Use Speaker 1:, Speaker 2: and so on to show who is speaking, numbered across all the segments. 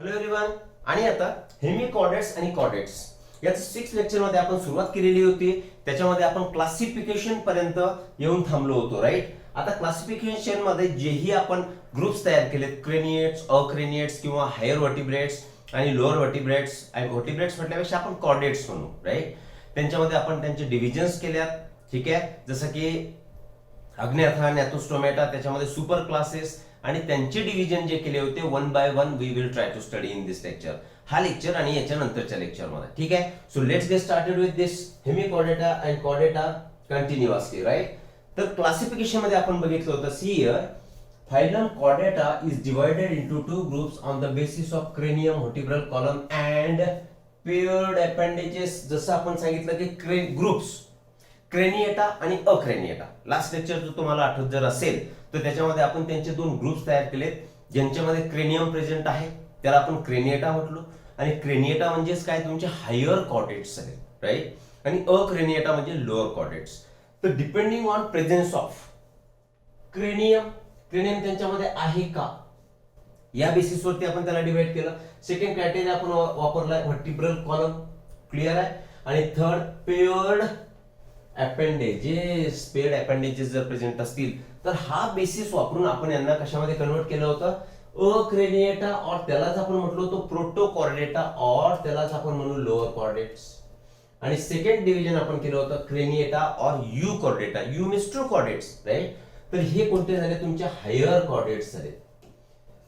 Speaker 1: Hello everyone. आणि आता Hemy chordates आणि कॉर्डेट्स याचं 6 लेक्चर मध्ये आपण सुरुवात केलेली होती. त्याच्यामध्ये आपण क्लासिफिकेशन पर्यंत येऊन थांबलो होतो, राईट. आता क्लासिफिकेशन मध्ये जेही आपण ग्रुप्स तयार केलेत, क्रेनिएट्स, अक्रेनिएट्स किंवा हायर व्हर्टिब्रेट्स आणि लोअर व्हर्टिब्रेट्स. आणि व्हर्टिब्रेट्स म्हटल्यापेक्षा आपण कॉर्डेट्स म्हणू, राईट. त्यांच्यामध्ये आपण त्यांचे डिव्हिजन्स केल्यात, ठीक आहे. जसं की अग्न्याथा, नॅथोस्टोमेटा, त्याच्यामध्ये सुपर क्लासेस आणि त्यांचे डिव्हिजन जे केले होते one by one we will try to study in this lecture. हा लेक्चर आणि याच्या नंतरच्या लेक्चर मध्ये, ठीक आहे. So let's get started with this hemichordata and chordata continuously, right. तर क्लासिफिकेशन मध्ये आपण बघितलं होतं, see here phylum chordata is divided into 2 groups on the basis of cranium, vertebral column and paired appendages. जसं आपण सांगितलं की groups craniata आणि अक्रेनिएटा. लास्ट लेक्चर जर तुम्हाला आठवत जर असेल तर त्याच्यामध्ये आपण त्यांचे 2 ग्रुप्स तयार केलेत. ज्यांच्यामध्ये क्रेनियम प्रेझेंट आहे त्याला आपण क्रेनिएटा म्हटलो, आणि क्रेनिएटा म्हणजेच काय, तुमचे हायर कॉर्डेट्स आहेत, राईट. आणि अक्रेनिएटा म्हणजे लोअर कॉर्डेट्स. तर depending on presence of cranium त्यांच्यामध्ये आहे का, या बेसिसवरती आपण त्याला डिवाइड केलं. सेकंड क्रायटेरिया आपण वापरला व्हर्टिब्रल कॉलम, क्लिअर आहे. आणि third paired appendages. Paired appendages जर प्रेझेंट असतील तर हा बेसिस वापरून आपण यांना कशामध्ये कन्वर्ट केलं होतं, अक्रेनिएटा, और त्यालाच आपण म्हटलो होतो प्रोटोकॉर्डेटा, और त्यालाच आपण म्हणू लोअर कॉर्डेट्स. आणि सेकंड डिव्हिजन आपण केलं होतं क्रेनिएटा और Euchordata. Eu means true chordates, right. तर हे कोणते झाले, तुमचे हायर कॉर्डेट्स झाले.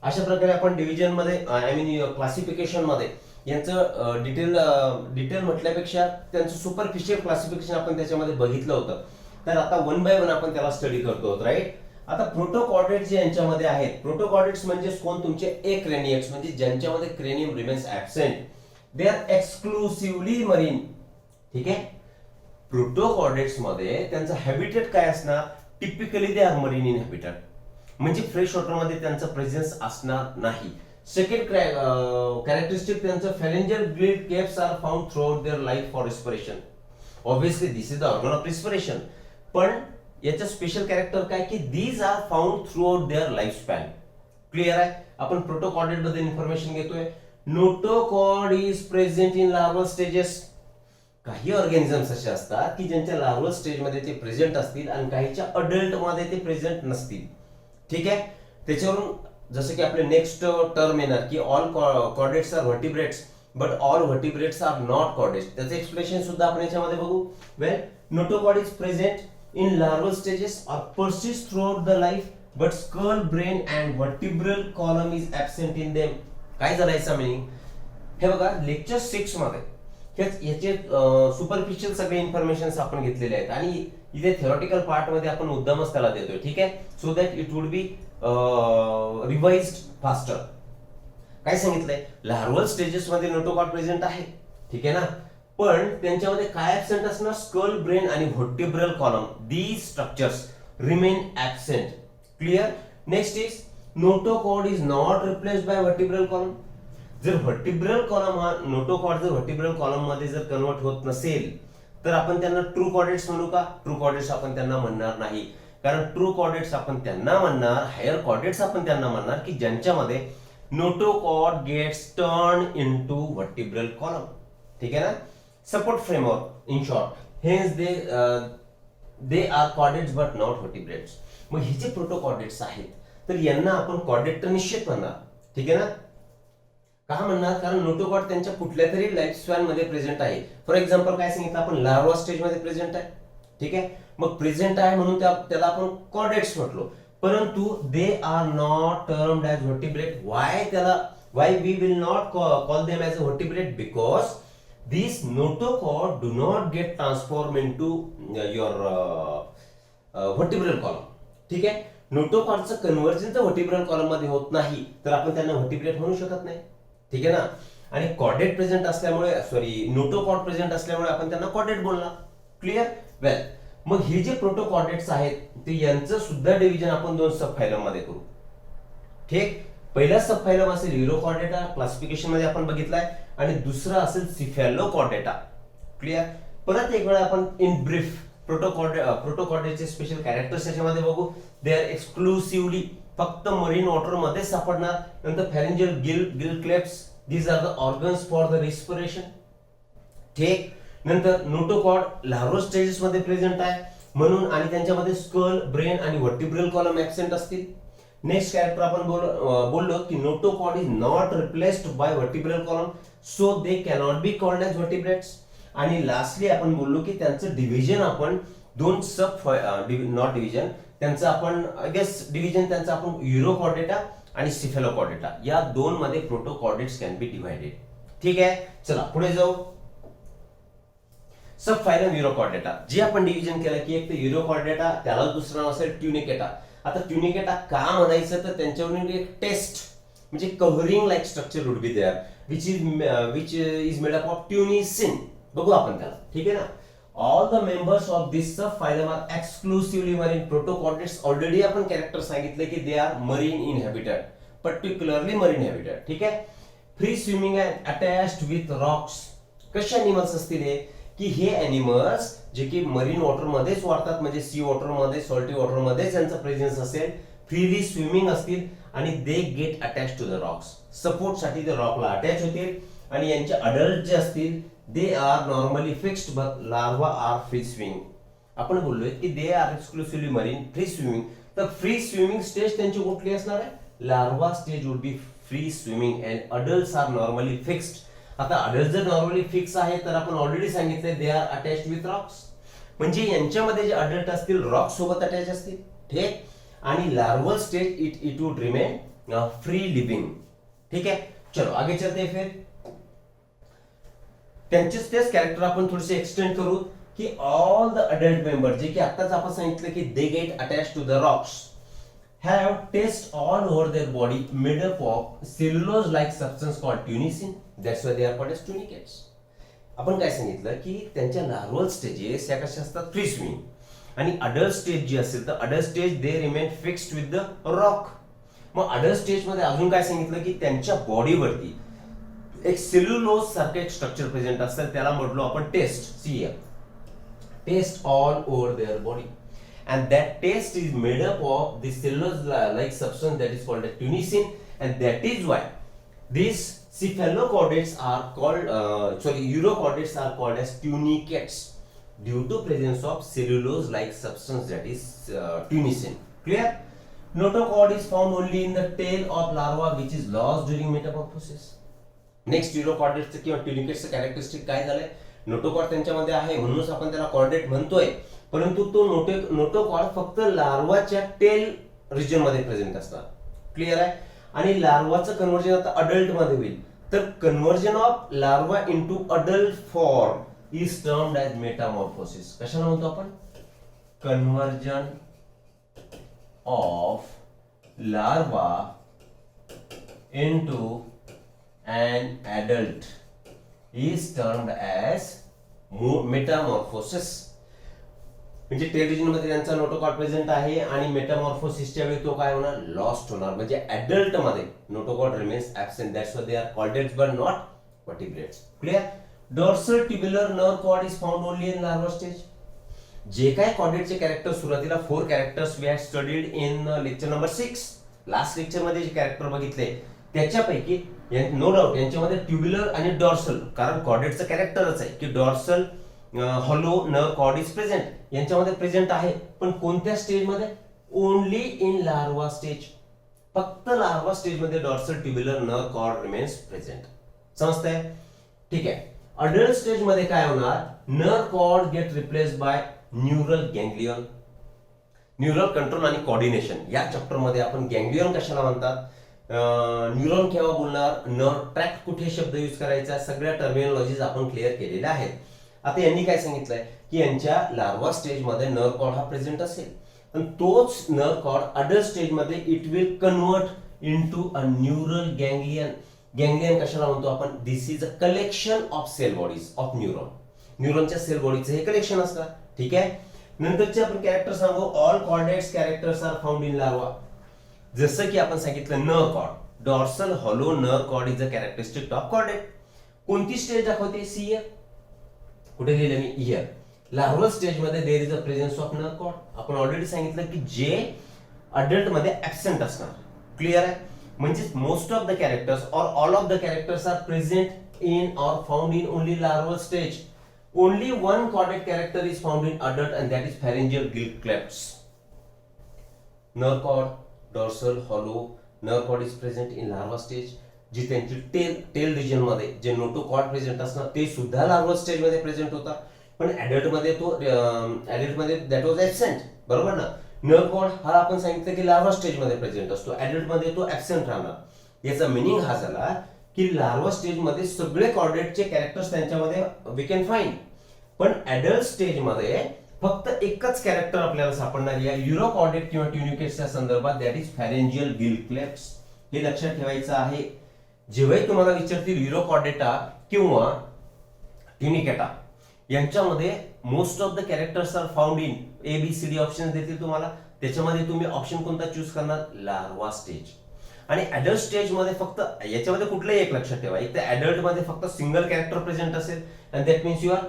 Speaker 1: अशा प्रकारे आपण डिव्हिजन मध्ये, आय मीन क्लासिफिकेशन मध्ये यांचं डिटेल म्हटल्यापेक्षा त्यांचं सुपरफिशियल क्लासिफिकेशन आपण त्याच्यामध्ये बघितलं होतं. तर आता वन बाय वन आपण त्याला स्टडी करतो, राईट. आता प्रोटोकॉर्डेट्स जे यांच्यामध्ये आहेत, प्रोटोकॉर्डेट्स म्हणजे कोण, तुमचे अक्रेनिएट्स, म्हणजे ज्यांच्यामध्ये cranium remains absent, they are exclusively marine, ठीक आहे. प्रोटोकॉर्डेट्स मध्ये त्यांचं हॅबिटेट काय असणार, typically they are marine in habitat, म्हणजे फ्रेश वॉटर मध्ये त्यांचं प्रेझेन्स असणार नाही. सेकंड कॅरेक्टरिस्टिक त्यांचं फॅलेंजर grid caves R found through out their life for respiration. Obviously this is the organ of respiration. पण याचं स्पेशल कॅरेक्टर काय की these R found through out their life span, clear आहे. आपण protochordate बद्दल information घेतोय. Notochord is present in larval stages. काही organisms असे असतात की ज्यांच्या लार्वल स्टेज मध्ये ते प्रेझेंट असतील आणि काहीच्या अडल्ट मध्ये ते प्रेझेंट नसतील, ठीक आहे. त्याच्यावरून जसं की आपले नेक्स्ट टर्म येणार की all chordates are vertebrates but all vertebrates are not chordates. त्याचं एक्सप्लेनेशन सुद्धा आपण याच्यामध्ये बघू. Well, notochord is present in larval stages or persist throughout the life but skull, brain and vertebral column is absent in them. काय झालायचा meaning हे बघा, lecture 6 मध्ये याचे सुपरफिशियल सगळे इन्फॉर्मेशन आपण घेतलेले आहेत आणि इथे थिओरिटिकल पार्ट मध्ये आपण मुद्दामच त्याला देतोय, ठीक आहे. So that it would be revised faster. काय सांगितलंय, लार्वल स्टेजेस मध्ये नोटोकॉर्ड प्रेझेंट आहे, ठीक आहे ना. पण त्यांच्यामध्ये काय ऍब्सेंट असणार, स्कल, ब्रेन आणि vertebral column. These structures remain absent, clear. Next is notochord is not replaced by vertebral column. जर व्हर्टिब्रल कॉलम हा नोटोकॉर्ड जर व्हर्टिब्रल कॉलम मध्ये जर कन्वर्ट होत नसेल तर आपण त्यांना ट्रू कॉर्डेट्स म्हणू का, ट्रू कॉर्डेट्स आपण त्यांना म्हणणार नाही. कारण ट्रू कॉर्डेट्स आपण त्यांना म्हणणार, हायर कॉर्डेट्स आपण त्यांना म्हणणार की ज्यांच्यामध्ये notochord gets turn into vertebral column, ठीक आहे ना. Support framework in short, hence they are chordates but not vertebrates. मग हे जे प्रोटोकॉर्डेट्स आहेत तर यांना आपण कॉर्डेट तर निश्चित म्हणणार, ठीक आहे ना. का म्हणणार, कारण नोटोकॉर्ड त्यांच्या कुठल्या तरी लाईफ स्पॅन मध्ये प्रेझेंट आहे. फॉर एक्झाम्पल काय सांगितलं आपण, लार्वा स्टेज मध्ये प्रेझेंट आहे, ठीक आहे. मग प्रेझेंट आहे म्हणून त्याला आपण कॉर्डेट्स म्हटलो. परंतु they are not termed as vertebrate. Why we will not call them as a vertebrate, because these notochord do not get transformed into your vertebral column, ठीक आहे. नोटोकॉर्डचं कन्व्हर्जन तर व्हर्टिब्रल कॉलम मध्ये होत नाही तर आपण त्यांना व्हर्टिब्रेट म्हणू शकत नाही, ठीक आहे ना. आणि कॉर्डेट प्रेझेंट असल्यामुळे, नोटोकॉर्ड प्रेझेंट असल्यामुळे आपण त्यांना कॉर्डेट बोलणार, क्लिअर. वेल, मग हे जे प्रोटोकॉर्डेट्स आहेत ते यांचं सुद्धा डिव्हिजन आपण 2 सब फायलम मध्ये करू, ठीक. पहिला सब फायलम असेल युरोकॉर्डेटा, क्लासिफिकेशन मध्ये आपण बघितलाय, आणि दुसरा असेल सिफॅलोकॉर्डेटा, क्लिअर. परत एक वेळा आपण इन ब्रीफ प्रोटोकॉर्डेटचे स्पेशल कॅरेक्टर्स याच्यामध्ये बघू. दे आर एक्सक्लुसिव्हली फक्त मरीन वॉटर मध्ये सापडणार. नंतर pharyngeal gill clefts, these are the organs for the respiration. ठीक. नंतर नोटोकॉर्ड लार्वल स्टेजेस मध्ये प्रेझेंट आहे म्हणून, आणि त्यांच्यामध्ये स्कल, ब्रेन आणि वर्टिब्रल कॉलम ऍब्सेंट असतील. नेक्स्ट कॅरेक्टर आपण बोललो की notochord is not replaced by vertebral column, so they cannot be called as vertebrates. आणि लास्टली आपण बोललो की त्यांचं डिव्हिजन आपण दोन सब नॉट डिव्हिजन त्यांचं आपण आय गेस डिव्हिजन त्यांचं आपण युरोकॉर्डेटा आणि सिफेलोकॉर्डेटा या दोन मध्ये प्रोटोकॉर्डेट्स कॅन बी डिवाइडेड. ठीक आहे. चला पुढे जाऊ. सब फायलम युरोकॉर्डेटा जे आपण डिव्हिजन केलं की एक तर युरोकॉर्डेटा, त्याला दुसरं नाव असेल ट्युनिकेटा. आता ट्युनिकेटा का म्हणायचं तर त्यांच्यावरून एक टेस्ट म्हणजे covering like structure would be there which is made up of tunicin. बघू आपण त्याला. ठीक आहे ना. All the members of this subphylum are exclusively marine. Protochordates already आपण कॅरेक्टर सांगितले की they are marine inhabited, particularly marine habited. ठीक आहे. Free swimming and attached with rocks. कसे अॅनिमल्स असतील हे की हे अॅनिमल्स जे की मरीन वॉटर मध्येच वाढतात, म्हणजे सी वॉटर मध्ये, सॉल्टी वॉटर मध्ये त्यांचा प्रेझेन्स असेल, फ्रीली स्विमिंग असतील आणि they get attach to the rocks. Support साठी ते रॉकला अटॅच होतील. आणि यांचे अडल्ट जे असतील they are normally fixed but larva are free swimming. आपण बोललोय की they are exclusively marine free swimming. तर फ्री स्विमिंग स्टेज त्यांची कुठली असणार आहे? Larva stage would be free swimming and adults are normally fixed. आता अडल्ट जर नॉर्मली फिक्स आहे तर आपण ऑलरेडी सांगितलंय they are attached with rocks, म्हणजे यांच्यामध्ये जे अडल्ट असतील रॉक सोबत अटॅच असतील. ठीक. आणि larval stage it would remain free living. ठीक आहे. चलो आगे चलते हैं. फिर त्यांचेच तेच कॅरेक्टर आपण थोडेसे एक्सटेंड करू की ऑल द अडल्ट मेंबर जे की आताच आपण सांगितलं की they get attach to the rocks have taste all over their body made up of cellulose like substance called tunicin. That's why they are called as tunicates. आपण काय सांगितलं की त्यांच्या लार्वल स्टेजेस या कशा असतात? Free swimming. आणि adult stage जी असेल तर adult stage they remain fixed with the rock. मग अडल्ट स्टेज मध्ये अजून काय सांगितलं की त्यांच्या बॉडीवरती एक सेल्युलोज सारखं एक स्ट्रक्चर प्रेझेंट असतं, त्याला म्हटलो आपण test. Test all over their body. And that taste is made up of the cellulose-like substance that is called as tunicin, and that is why these cephalochordates are called, urochordates are called as tunicates due to presence of cellulose-like substance that is tunicin. Clear? Notochord is found only in the tail of larva, which is lost during metamorphosis. Next, urochordates किंवा tunicates characteristic काय झालंय? Notochord त्यांच्यामध्ये आहे म्हणूनच आपण त्याला chordate म्हणतोय, परंतु तो नोटोकॉर्ड फक्त लार्वाच्या टेल रिजन मध्ये प्रेझेंट असतात. क्लिअर आहे. आणि लार्वाचं कन्व्हर्जन आता अडल्ट मध्ये होईल, तर conversion of larva into adult form is termed as metamorphosis. कशाला म्हणतो आपण? Conversion of larva into an adult is termed as metamorphosis. म्हणजे टेल रिजन मध्ये त्यांचा नोटोकॉर्ड प्रेझेंट आहे आणि मेटामॉर्फोसिसच्या वेळी तो काय होणार? लॉस्ट होणार. म्हणजे अडल्ट मध्ये notochord remains absent. That's why they are chordates but not vertebrates. Clear? Dorsal tubular nerve cord is found only in larva stage. जे काय कॉर्डेटचे कॅरेक्टर सुरुवातीला 4 characters we had studied in lecture number 6. Last lecture मध्ये जे character बघितले त्याच्यापैकी no doubt यांच्यामध्ये tubular आणि डॉर्सल, कारण कॉर्डेटचं कॅरेक्टरच आहे की dorsal hollow nerve cord is present, यांच्यामध्ये प्रेझेंट आहे. पण कोणत्या स्टेज मध्ये? Only in larva stage. फक्त लार्वा स्टेज मध्ये dorsal tubular nerve cord remains present. समजतंय? ठीक आहे. अडल्ट स्टेज मध्ये काय होणार? Nerve cord get replaced by neural ganglion. Neural control आणि कोऑर्डिनेशन या चॅप्टर मध्ये आपण गँग्लियन कशाला म्हणतात, न्यूरॉन केव्हा बोलणार, नर्व ट्रॅक्ट कुठे शब्द यूज करायचा, सगळ्या टर्मिनॉलॉजीज आपण क्लिअर केलेल्या आहेत. आता यांनी काय सांगितलंय की यांच्या लार्वा स्टेज मध्ये नर्व कॉर्ड हा प्रेझेंट असेल, पण तोच नर्व कॉर्ड अडल्ट स्टेज मध्ये it will convert into a neural ganglion. Ganglion कशाला म्हणतो आपण? This is a collection of cell bodies of neuron. न्यूरॉनच्या सेल बॉडीचे हे कलेक्शन असतात. ठीक आहे. नंतरचे आपण कॅरेक्टर सांगू. All chordates characters are found in larva. जसं की आपण सांगितलं nerve cord, dorsal hollow nerve cord is a characteristic of chordate. कोणती स्टेज दाखवते? See here. कुठे लिहिले मी? हियर. लार्वल स्टेज मध्ये there is a presence of nerve cord. आपण ऑलरेडी सांगितलं की जे अडल्ट मध्ये ऍबसेंट असणार. क्लिअर आहे? म्हणजे most of the characters or all of the characters are present in or found in only larval stage. Only one chordate character is found in adult and that is pharyngeal gill clefts. Nerve cord, dorsal, hollow. Nerve cord is present in larva stage. जी त्यांची tail region मध्ये जे notochord present असणार ते सुद्धा larva stage मध्ये present होता. पण ऍडल्ट मध्ये दॅट वॉज ऍबसेंट. बरोबर ना? नर्व कॉर्ड हा आपण सांगितलं की लार्वा स्टेज मध्ये प्रेझेंट असतो, ऍडल्ट मध्ये तो ऍबसेंट राहणार. याचा मिनिंग हा झाला की लार्वा स्टेज मध्ये सगळे कॉर्डेटचे कॅरेक्टर्स त्यांच्यामध्ये वी कॅन फाइंड, पण ऍडल्ट स्टेज मध्ये फक्त एकच कॅरेक्टर आपल्याला सापडणार या युरोकॉर्डेट किंवा ट्युनिकेट्सच्या संदर्भात, दॅट इज फॅरेंजियल गिल क्लेफ्ट्स. हे लक्षात ठेवायचं आहे. जेव्हाही तुम्हाला विचारतील युरोकॉर्डेटा किंवा ट्युनिकेटा यांच्यामध्ये most of the characters are found in ABCD option देतील तुम्हाला, त्याच्यामध्ये तुम्ही ऑप्शन कोणता चूज करणार? Larva stage. आणि ऍडल्ट स्टेज मध्ये फक्त याच्यामध्ये कुठलंही एक लक्षात ठेवा, एक तर ऍडल्ट मध्ये फक्त सिंगल कॅरेक्टर प्रेझेंट असेल and that means you are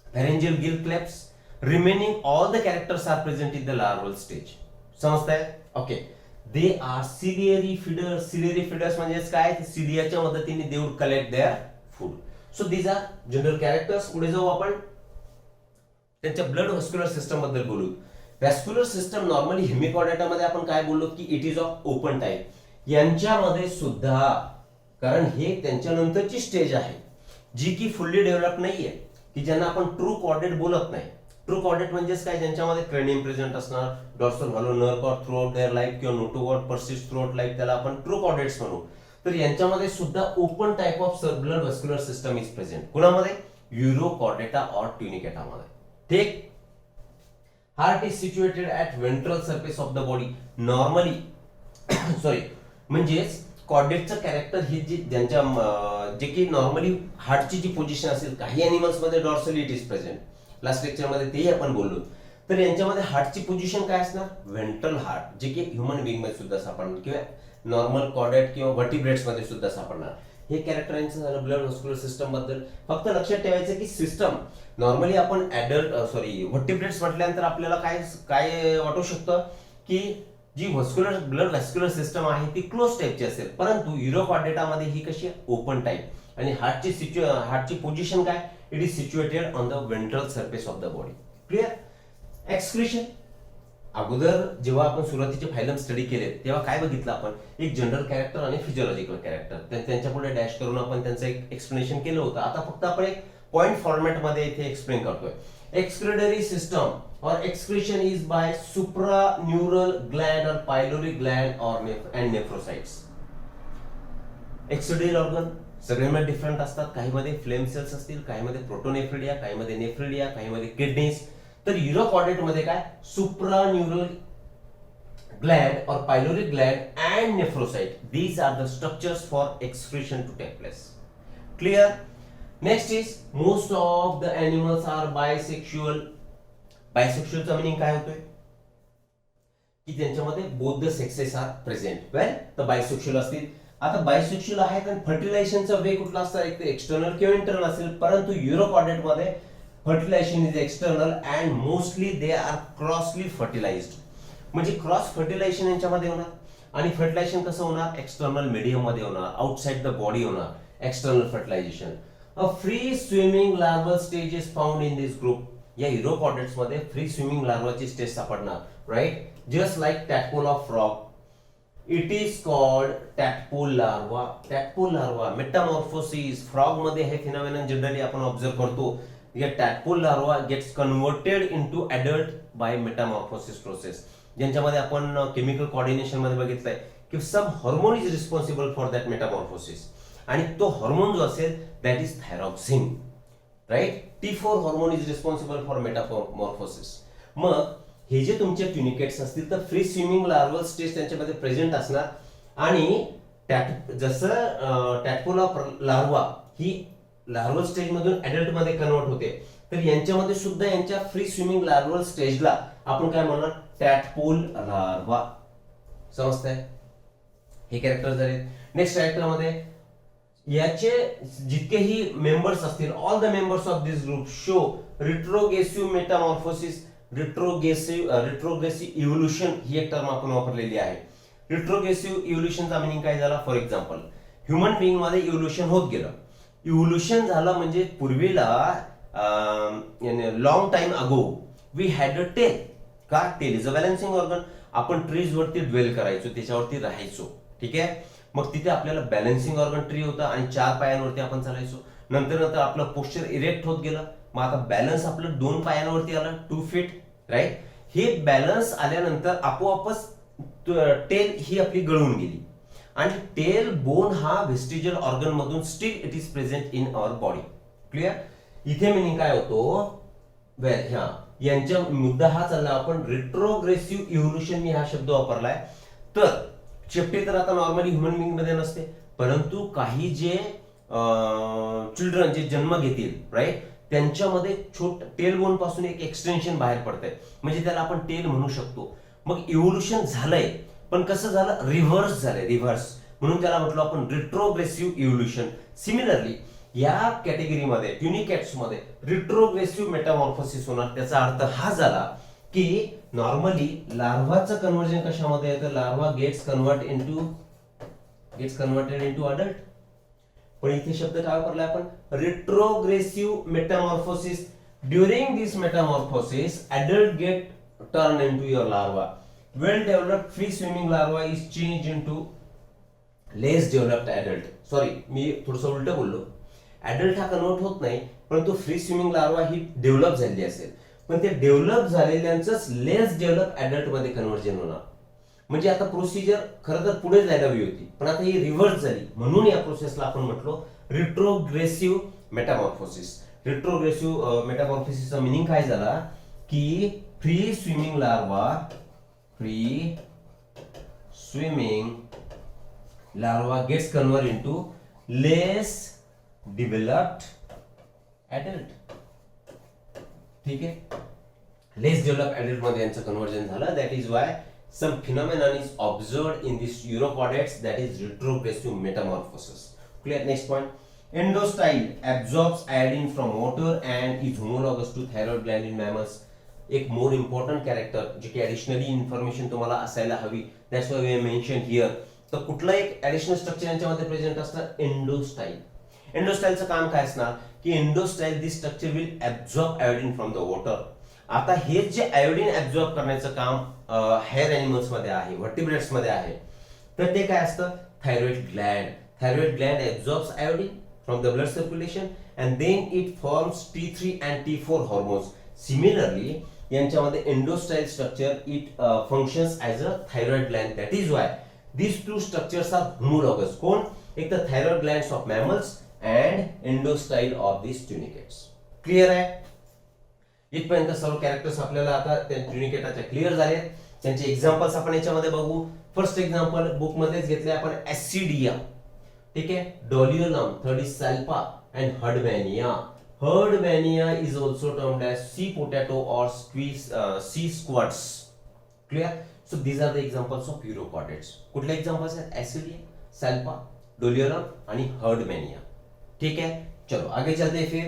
Speaker 1: pharyngeal gill clefts. Remaining all the characters are present in the larval stage. समजताय? Okay. They are ciliary feeders. Ciliary feeders म्हणजे काय? सिलियाच्या मदतीने they would collect their food. So these are general characters. पुढे जाऊ आपण त्यांच्या blood vascular system बद्दल बोलू. व्हॅस्क्युलर सिस्टम नॉर्मली हेमिकॉर्डेटा मध्ये आपण काय बोललो की it is of open type. यांच्यामध्ये सुद्धा, कारण हे त्यांच्या नंतरची स्टेज आहे जी की फुल्ली डेव्हलप नाहीये, की ज्यांना आपण ट्रू कॉर्डेट बोलत नाही. ट्रू कॉर्डेट म्हणजेच काय? ज्यांच्यामध्ये क्रेनियम प्रेझेंट असणार, dorsal hollow nerve cord throughout their life किंवा notochord persist throughout life, त्याला आपण ट्रू कॉर्डेट्स म्हणू. तर यांच्यामध्ये सुद्धा open type of blood vascular system is present. कुणामध्ये? युरोकॉर्डेटा और ट्युनिकेटा मध्ये. ठीक. Heart is situated at ventral surface of the body. Normally sorry म्हणजेच कॉर्डेटचं कॅरेक्टर हे जे ज्यांच्या जे की नॉर्मली हार्टची जी पोझिशन असेल, काही अॅनिमल्स मध्ये dorsally it is present. Last lecture मध्ये तेही आपण बोललो. तर यांच्यामध्ये हार्टची पोझिशन काय असणार? व्हेंट्रल हार्ट, जे की ह्युमन बिंग मध्ये सुद्धा सापडणार किंवा नॉर्मल कॉर्डेट किंवा व्हर्टिब्रेट्स मध्ये सुद्धा सापडणार. हे कॅरेक्टरांचं झालं ब्लड व्हॅस्क्युलर सिस्टम बद्दल. फक्त लक्षात ठेवायचं की सिस्टम नॉर्मली आपण व्हर्टिब्रेट्स म्हटल्यानंतर आपल्याला काय काय वाटू शकतं की जी ब्लड व्हॅस्क्युलर सिस्टम आहे ती क्लोज टाईपची असेल, परंतु युरोकॉर्डेटामध्ये ही कशी? Open type. आणि हार्टची पोझिशन काय? It is situated on the ventral surface of the body. Clear? Excretion. अगोदर जेव्हा आपण सुरुवातीचे फायलम स्टडी केले तेव्हा काय बघितलं आपण? एक जनरल कॅरेक्टर आणि फिजिओलॉजिकल कॅरेक्टर, त्यांच्या पुढे डॅश करून आपण त्यांचं एक एक्सप्लेनेशन केलं होतं. आता फक्त आपण एक पॉइंट फॉर्मॅट मध्ये इथे एक्सप्लेन करतोय. एक्सक्रीटरी सिस्टम और excretion is by सुप्रान्यूरल gland or pyloric gland और एंड नेफ्रोसाइट्स. एक्सक्रीटरी ऑर्गन सगळ्यांमध्ये डिफरंट असतात. काही मध्ये फ्लेम सेल्स असतील, काही मध्ये प्रोटोनेफ्रिडिया, काही मध्ये नेफ्रिडिया, काही मध्ये किडनीज. तर युरोकॉर्डेट मध्ये काय? Supraneural gland or pyloric gland and nephrocyte. These are the structures for excretion to take place. Clear? Next is most of the animals are bisexual. बायसेक्शुअलचा मीनिंग काय होतोय? की त्यांच्यामध्ये both the sexes are present. Well, तर bisexual असतील. आता bisexual आहेत आणि फर्टिलायझेशनचा वे कुठला असतं? एक एक्सटर्नल किंवा इंटरनल असेल, परंतु युरोकॉर्डेट मध्ये fertilization is external and mostly they are crossly fertilized. म्हणजे क्रॉस फर्टिलायझेशन यांच्यामध्ये होणार आणि फर्टिलायझेशन कसं होणार? एक्सटर्नल मीडियम मध्ये होणार, आउटसाइड द बॉडी होणार. External fertilisation. A free swimming larval stage is found in this group. या युरोकॉर्डेट्स मध्ये फ्री स्विमिंग लार्वाची स्टेज सापडणार. Right? Just like tadpole of frog. It is called tadpole larva. Tadpole larva metamorphosis. Frog मध्ये हे phenomenon generally आपण observe करतो. या tadpole larva gets converted into adult by metamorphosis process. ज्यांच्यामध्ये आपण केमिकल कोऑर्डिनेशन मध्ये बघितलंय की some hormone is responsible for that metamorphosis. आणि तो हार्मोन जो असेल that is thyroxine. Right? T4 hormone is responsible for metamorphosis. मग हे जे तुमचे ट्युनिकेट्स असतील तर फ्री स्विमिंग लार्वल स्टेज त्यांच्यामध्ये प्रेझेंट असणार. आणि जसं टॅडपोल ऑफ लार्वा ही लार्वल स्टेज मधून ऍडल्ट मध्ये कन्वर्ट होते, तर यांच्यामध्ये सुद्धा यांच्या फ्री स्विमिंग लार्वल स्टेजला आपण काय म्हणणार? Tadpole larva. समजतंय? हे कॅरेक्टर झाले. नेक्स्ट कॅरेक्टर मध्ये याचे जितकेही मेंबर्स असतील, all the members of this group show retrogressive metamorphosis retrogressive evolution ही एक टर्म आपण वापरलेली आहे. रिट्रोग्रेसिव्ह इव्होल्युशनचा मिनिंग काय झाला? फॉर एक्झाम्पल ह्युमन बिंग मध्ये इव्होल्युशन होत गेलं. इव्होल्युशन झालं म्हणजे पूर्वीला long time ago we had a tail. का? Tail is a balancing organ. आपण ट्रीज वरती ड्वेल करायचो, त्याच्यावरती राहायचो. ठीक आहे. मग तिथे आपल्याला बॅलन्सिंग ऑर्गन ट्री होता आणि 4 पायांवरती आपण चालायचो. नंतर नंतर आपलं पोस्चर इरेक्ट होत गेलं. मग आता बॅलन्स आपलं 2 पायांवरती आलं, 2 फीट, राईट. हे बॅलन्स आल्यानंतर आपोआपच टेल ही आपली गळून गेली आणि टेल बोन हा व्हेस्टिजियल ऑर्गन मधून still it is present in our body. Clear? इथे मिनिंग काय होतो? ह्या यांच्या मुद्दा हा चालला. आपण रिट्रोग्रेसिव्ह इव्होल्युशन मी हा शब्द वापरलाय. तर शेपटी तर आता नॉर्मली ह्युमन बिंग मध्ये नसते, परंतु काही जे चिल्ड्रन जे जन्म घेतील, राईट, त्यांच्यामध्ये टेल बोन पासून एक एक्सटेन्शन बाहेर पडतंय, म्हणजे त्याला आपण टेल म्हणू शकतो. मग इव्होल्युशन झालंय, पण कसं झालं? रिव्हर्स झालंय, रिव्हर्स. म्हणून त्याला म्हटलं आपण रिट्रोग्रेसिव्ह इव्होल्युशन. सिमिलरली या कॅटेगरीमध्ये ट्युनिकॅट्स मध्ये रिट्रोग्रेसिव्ह मेटामॉर्फोसिस होणार. त्याचा अर्थ हा झाला की नॉर्मली लार्वाचं कन्व्हर्जन कशामध्ये येतं? Larva gets converted into adult. पण इथे शब्द काय वापरला आपण? Retrogressive metamorphosis. During this metamorphosis adult get turn into your larva. Well developed free swimming larva is change into less developed adult. Sorry, मी थोडंसं उलट बोललो. अडल्ट हा कन्वर्ट होत नाही, परंतु फ्री स्विमिंग लार्वा ही डेव्हलप झालेली असेल, पण ते डेव्हलप झालेल्यांच लेस डेव्हलप अडल्ट मध्ये कन्व्हर्जन होणार. म्हणजे आता प्रोसिजर खरं तर पुढे जायला हवी होती, पण आता ही रिव्हर्स झाली. म्हणून या प्रोसेसला आपण म्हटलो रिट्रोग्रेसिव्ह मेटामॉर्फोसिस. रिट्रोग्रेसिव्ह मेटामॉर्फोसिसचा मिनिंग काय झाला की free swimming larva gets convert into less developed adult. ठीक आहे. लेस डेव्हलप अडल्ट मध्ये यांचं कन्वर्जन झालं. That is why some phenomenon is observed in these urochordates, that is retrogressive metamorphosis. Clear? Next point. Endostyle absorbs iodine from water and is homologous to thyroid gland in mammals. एक more important character जे की additionally information तुम्हाला असायला हवी. That's why we have mentioned here. तर कुठला एक additional structure यांच्यामध्ये प्रेझेंट असतं? एंडोस्टाईल. एंडोस्टाईलचं काम काय असणार की endostyle this structure will absorb iodine from the water. आता हे जे आयोडीन ऍब्झॉर्ब करण्याचं काम हेअर एनिमल्स मध्ये आहे, व्हर्टिब्रेट्स मध्ये आहे, तर ते काय असतं? Thyroid gland. Thyroid gland absorbs iodine from the blood circulation and then it forms T3 and T4 hormones. Similarly यांच्यामध्ये endostyle structure it functions as a thyroid gland. That is why these two structures are homologous. कोण? एक तर thyroid glands of mammals and endostyle of these tunicates. Clear आहे? इथपर्यंत सर्व characters आपल्याला आता त्या ट्युनिकेटाचे क्लिअर झाले. त्यांचे एक्झाम्पल्स आपण याच्यामध्ये बघू. फर्स्ट एक्झाम्पल बुक मध्येच घेतले आपण, ऍसिडिया. ठीक आहे. Doliolum, third is salpa and herdmania. Herdmania is also termed as sea potato or sea squirts. Clear? So these are the examples of urochordates. कुठले एक्झाम्पल्स आहेत? ऍसिडिया, सॅल्पा, डोलियोलम आणि हर्डमॅनिया. ठीक है, चलो आगे चलते हैं. फिर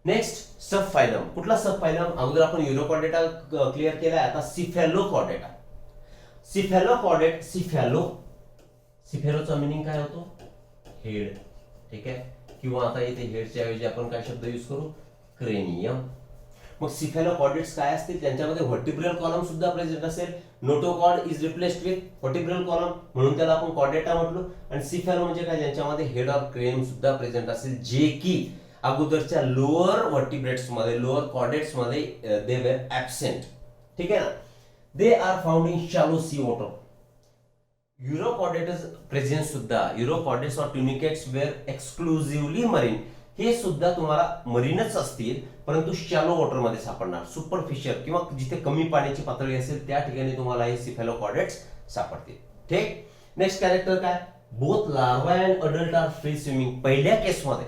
Speaker 1: नेक्स्ट सबफायलम. कुठला सबफायलम? अगोदर आपण युरोकॉर्डेटा क्लिअर केलाय. आता सिफॅलोकॉर्डेटा. सिफॅलोचा मिनिंग काय होतो? हेड. ठीक आहे. किंवा आता इथे हेडच्या ऐवजी आपण काय शब्द यूज करू? क्रेनियम. मग सिफॅलोकॉर्डेट्स काय असतील? त्यांच्यामध्ये व्हर्टिब्रल कॉलम सुद्धा प्रेझेंट असेल. Notochord is replaced with vertebral column, म्हणून त्याला आपण कॉर्डेटा म्हटलो. आणि सिफॅलो म्हणजे काय? ज्यांच्यामध्ये हेड ऑर क्रेनियम सुद्धा प्रेझेंट असेल, जे की अगोदरच्या लोअर व्हर्टिब्रेट्स मध्ये, लोअर कॉर्डेट्स मध्ये दे वर ऍब्सेंट. ठीक आहे ना. They are found in shallow sea water. Urochordates presence सुद्धा, युरोकॉर्डेट्स और ट्युनिकेट्स वेर एक्सक्लुझिव्हली मरीन. हे सुद्धा तुम्हाला मरीनच असतील, परंतु शॅलो वॉटर मध्ये सापडणार. सुपरफिशियल किंवा जिथे कमी पाण्याची पातळी असेल त्या ठिकाणी तुम्हाला हे सिफॅलोकॉर्डेट्स सापडतील. ठीक. नेक्स्ट कॅरेक्टर काय? Both larva and adult are free swimming. पहिल्या केसमध्ये,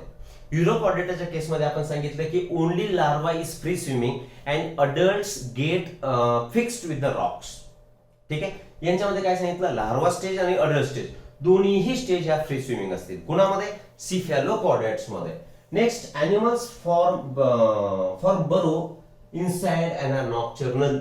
Speaker 1: युरोकॉर्डेटाच्या केसमध्ये आपण सांगितलं की only larva is free swimming and adults get fixed with the rocks. ठीक आहे. यांच्यामध्ये काय सांगितलं? लार्वा स्टेज आणि अडल्ट स्टेज दोन्हीही स्टेज ह्या फ्री स्विमिंग असतील. कुणामध्ये? सिफॅलोकॉर्डेट्स मध्ये. Next, animals for burrow inside and are nocturnal.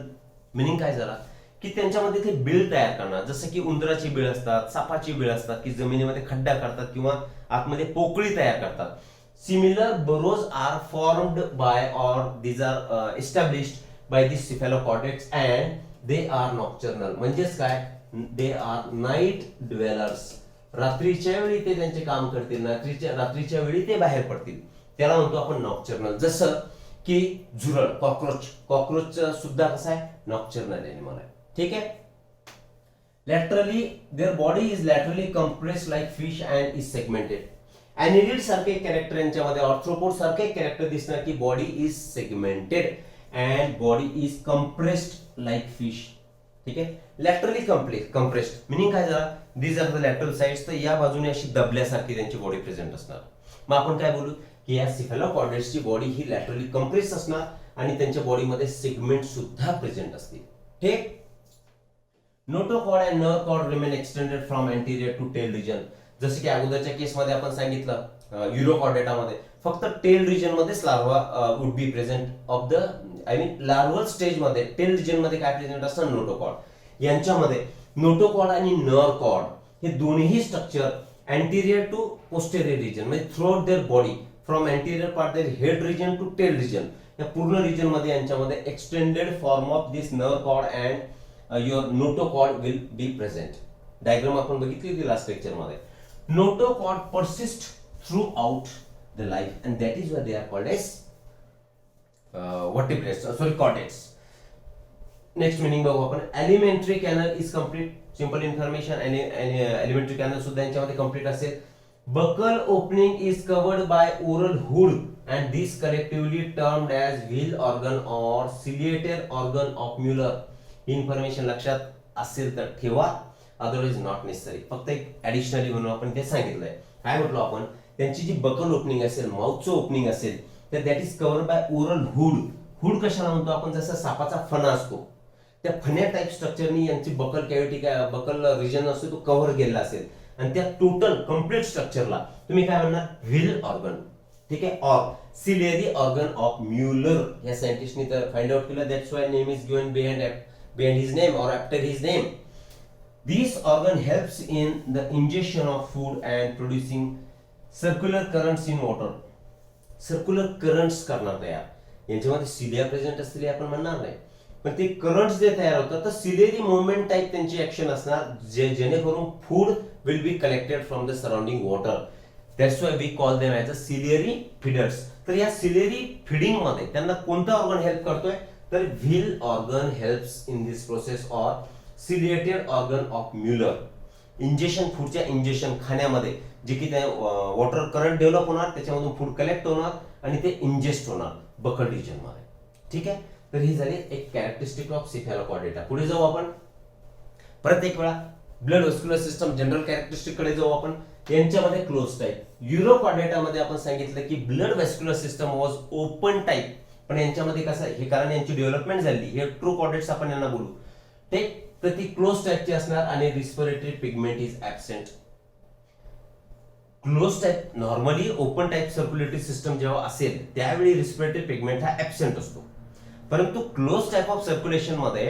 Speaker 1: Meaning काय झाला की त्यांच्यामध्ये ते बिळ तयार करणार, जसं की उंदराची बिळ असतात, सापाची बिळ असतात, की जमिनीमध्ये खड्डा करतात किंवा आतमध्ये पोकळी तयार करतात. Similar burrows are formed by or these are established by the cephalocortex and they are nocturnal. म्हणजेच काय, they are night dwellers. रात्रीच्या वेळी ते त्यांचे काम करतील, रात्रीच्या वेळी ते बाहेर पडतील, त्याला म्हणतो आपण नॉक्चर्नल. जसं की झुरळ, कॉकरोच सुद्धा कसा आहे, नॉक्चर्नल एनिमल आहे. ठीक आहे. Laterally their body is laterally compressed like fish and is segmented. Annelid सारखे कॅरेक्टर यांच्यामध्ये, ऑर्थ्रोपोड सारखे कॅरेक्टर दिसणार की body is segmented and body is compressed like fish. ठीक आहे. लॅटरली कंप्रेस्ड मिनिंग काय झाला, these are the lateral sides. तर या बाजूने अशी दबल्यासारखी त्यांची बॉडी प्रेझेंट असणार. मग आपण काय बोलू की या सिफेलोकॉर्डेट्सची बॉडी ही लॅटरली कंप्रेस असणार आणि त्यांच्या बॉडीमध्ये सेगमेंट सुद्धा प्रेझेंट असतील. ठीक. Notochord and nerve cord remain extended from anterior to tail region. जसं की अगोदरच्या केसमध्ये आपण सांगितलं युरोकॉर्डेटामध्ये फक्त टेल रिजन मध्येच larva would be present of the larval stage मध्ये. टेल रिजन मध्ये काय प्रेझेंट असतं, नोटोकॉर्ड. यांच्यामध्ये नोटोकॉर्ड आणि नर्व्ह कॉर्ड हे दोन्ही structure anterior to posterior region म्हणजे throughout their body from anterior part their head region to tail region, या पूर्ण रिजन मध्ये यांच्यामध्ये extended form of this nerve cord and your notochord will be present. Diagram आपण बघितली होती last lecture मध्ये. Notochord persist throughout the life and that is why they are called as vertebrates, cortex. Next meaning बघू आपण. Alimentary canal is complete. Simple information. Alimentary canal सुद्धा यांच्यामध्ये complete असेल. Buccal opening is covered by oral hood and this collectively termed as wheel organ or ciliated organ of Mueller. He information लक्षात असेल तर ठेवा, otherwise not necessary. फक्त एक additionally म्हणून आपण ते सांगितलंय. काय म्हटलं आपण, त्यांची जी बकल ओपनिंग असेल, माउथचं ओपनिंग असेल, तर that is covered by oral hood. Hood कशाला म्हणतो आपण, जसं सापाचा फणा असतो त्या फण्या टाईप स्ट्रक्चरनी यांची बकल कॅव्हिटी, बकल रिजन असतो तो कव्हर केलेला असेल आणि त्या टोटल कम्प्लीट स्ट्रक्चरला तुम्ही काय म्हणणार, व्हील ऑर्गन. ठीक आहे. Or ciliary organ of Müller या सायंटिस्टनी तर फाइंड आउट केलं. That's why name is given behind his name or after his name. This organ helps in the ingestion of food and producing circular currents in water. Circular currents करणार तयार. यांच्यामध्ये cilia present असलेली आपण म्हणणार नाही, पण ते करंट्स जे तयार होतात तर सिलियरी मुवमेंट टाइप त्यांची ऍक्शन असणार, जेणेकरून food will be collected from the surrounding water. That's why we call them as a ciliary feeders. तर या सिलियरी फिडिंग मध्ये त्यांना कोणता ऑर्गन हेल्प करतोय, तर wheel organ helps in this process or ciliated organ of Müller. Injection, फूडच्या injection खाण्यामध्ये जे की त्या वॉटर करंट डेव्हलप होणार, त्याच्यामधून फूड कलेक्ट होणार आणि ते इंजेस्ट होणार बकल रिजन मध्ये. ठीक आहे. तर ही झाली एक कॅरेक्टरिस्टिक ऑफ सिफेलोकॉर्डेटा. पुढे जाऊ आपण परत एक वेळा blood vascular system general characteristic कडे जाऊ आपण. यांच्यामध्ये क्लोज टाईप. युरोकॉर्डेटामध्ये आपण सांगितलं की blood vascular system was open type, पण यांच्यामध्ये कसं हे कारण यांची डेव्हलपमेंट झाली, हे ट्रू कॉर्डेट्स आपण यांना बोलू. ठीक. तर ती क्लोज टाईपची असणार आणि respiratory pigment is absent. Close type normally open type circulatory system जेव्हा असेल त्यावेळी रिस्पिरेटरी पिगमेंट हा ऍबसेंट असतो, परंतु क्लोज टाईप ऑफ सर्क्युलेशन मध्ये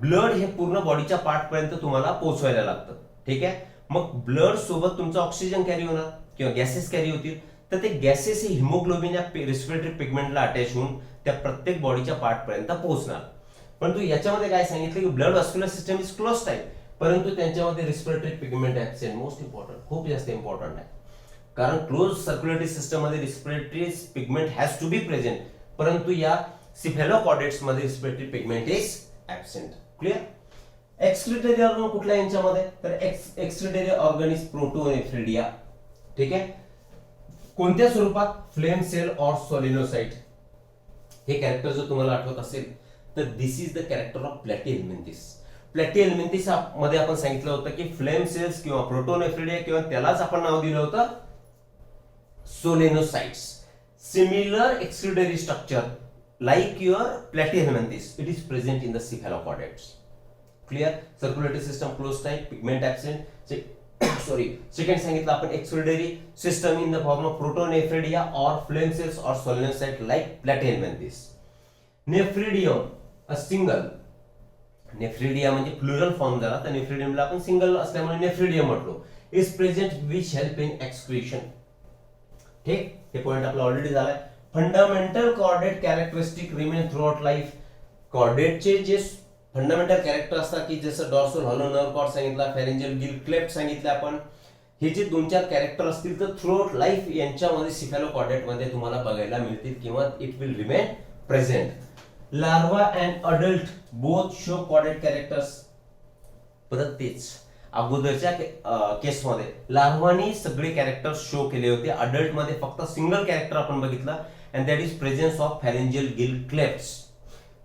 Speaker 1: ब्लड हे पूर्ण बॉडीच्या पार्ट पर्यंत तुम्हाला पोहोचवायला लागतं. ठीक आहे. मग ब्लड सोबत तुमचं ऑक्सिजन कॅरी होणार किंवा गॅसेस कॅरी होतील, तर ते गॅसेस हे हिमोग्लोबिन या रिस्पिरेटरी पिगमेंटला अटॅच होऊन त्या प्रत्येक बॉडीच्या पार्ट पर्यंत पोहोचणार. परंतु याच्यामध्ये काय सांगितलं की blood vascular system is close type, परंतु त्यांच्यामध्ये respiratory pigment absent. Most important, खूप जास्त इम्पॉर्टंट आहे, कारण क्लोज सर्क्युलेटरी सिस्टम मध्ये respiratory pigment has to be present, परंतु या सिफेलोकॉर्डेट्स मध्ये respiratory pigment is absent. Clear. Excretory organ कुठला यांच्यामध्ये, तर एक्सक्रिटरी ऑर्गन इज प्रोटोनेफ्रिडिया. ठीक आहे. कोणत्या स्वरूपात, फ्लेम सेल और सोलिनोसाइट. हे कॅरेक्टर जर तुम्हाला आठवत असेल तर दिस इज द कॅरेक्टर ऑफ प्लॅटिहेल्मिंथिस. प्लॅटिहेल्मिंथिस मध्ये आपण सांगितलं होतं की फ्लेम सेल्स किंवा प्रोटोनेफ्रिडिया किंवा त्यालाच आपण नाव दिलं होतं solenocytes. Similar excretory structure like your platyhelminthes, it is present in the cephalochordates. Clear. Circulatory system closed type, pigment absent. Sorry. Second सांगितलं आपण excretory system in the form of protonephridia or flame cells or solenocyte like platyhelminthes. Nephridium a single, nephridia म्हणजे plural form झाला, तर नेफ्रिडियमला आपण single असल्यामुळे nephridium म्हटलो. Is present which help in excretion. ठीक, हे पॉइंट आपला ऑलरेडी झालाय. Fundamental chordate characteristic remain throughout life. कॉर्डेटचे जे फंडामेंटल कॅरेक्टर असतात की जसं डॉर्सल हॉलो नर्व कॉर्ड सांगितला, फेरेंजियल गिल क्लेफ्ट सांगितलं आपण, हे जे 2-4 कॅरेक्टर असतील तर थ्रू आउट लाईफ यांच्यामध्ये सिफॅलोकॉर्डेट मध्ये तुम्हाला बघायला मिळतील किंवा it will remain present. Larva and adult both show chordate characters. परत तेच अगोदरच्या केसमध्ये लार्वानी सगळे कॅरेक्टर शो केले होते, अडल्ट मध्ये फक्त सिंगल कॅरेक्टर आपण बघितला and that is presence of pharyngeal gill clefts.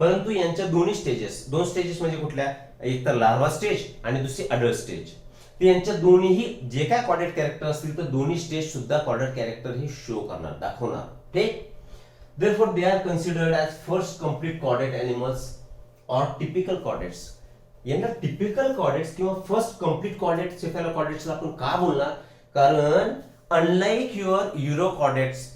Speaker 1: परंतु यांच्या दोन स्टेजेस म्हणजे कुठल्या, एक तर लार्वा स्टेज आणि दुसरी अडल्ट स्टेज. यांच्या दोन्हीही जे काय कॉर्डेट कॅरेक्टर असतील तर दोन्ही स्टेज सुद्धा कॉर्डेट कॅरेक्टर हे शो करणार, दाखवणार. ठीक, therefore they are considered as first complete chordate animals or typical chordates. यांना टिपिकल कॉर्डेट्स किंवा फर्स्ट कंप्लीट कॉर्डेट सेफॅलोकॉर्डेट्सला आपण का बोलणार, कारण unlike your urochordates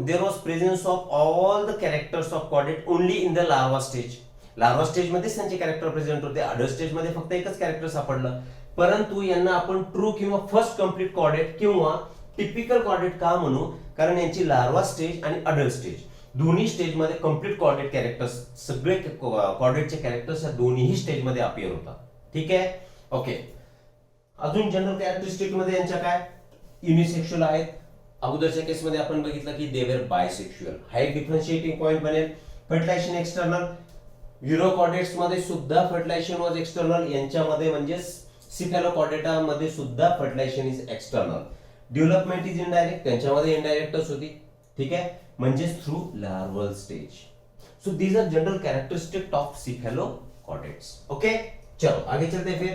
Speaker 1: there was presence of all the characters of chordate only in the larva stage. Larva stage मध्येच त्यांचे character present होते, अडल्ट स्टेज मध्ये फक्त एकच कॅरेक्टर सापडलं. परंतु यांना आपण ट्रू किंवा फर्स्ट कंप्लीट कॉर्डेट किंवा टिपिकल कॉर्डेट का म्हणू, कारण यांची लार्वा स्टेज आणि अडल्ट स्टेज दोन्ही स्टेज मध्ये कंप्लीट कॉर्डेट कॅरेक्टर्स, सगळे कॉर्डेटचे कॅरेक्टर्स या दोन्ही स्टेज मध्ये अपियर होतात. ठीक आहे, ओके. अजून जनरल कॅरेक्टरिस्टिक मध्ये यांच्या काय, युनिसेक्शुअल आहेत. अगोदरच्या केस मध्ये आपण बघितलं की दे वर बायसेक्शुअल. हा एक डिफरन्शिएटिंग पॉइंट बनेल. फर्टिलायझेशन एक्सटर्नल, युरोकॉर्डेट्स मध्ये सुद्धा फर्टिलायझेशन वॉज एक्सटर्नल, यांच्यामध्ये म्हणजे सिफॅलोकॉर्डेटा मध्ये सुद्धा fertilization is external. Development is indirect, त्यांच्यामध्ये इनडायरेक्टच होती. ठीक आहे, म्हणजे through larval stage. So these are general characteristic of cephalochordates. Okay, चलो आगे चलते फिर.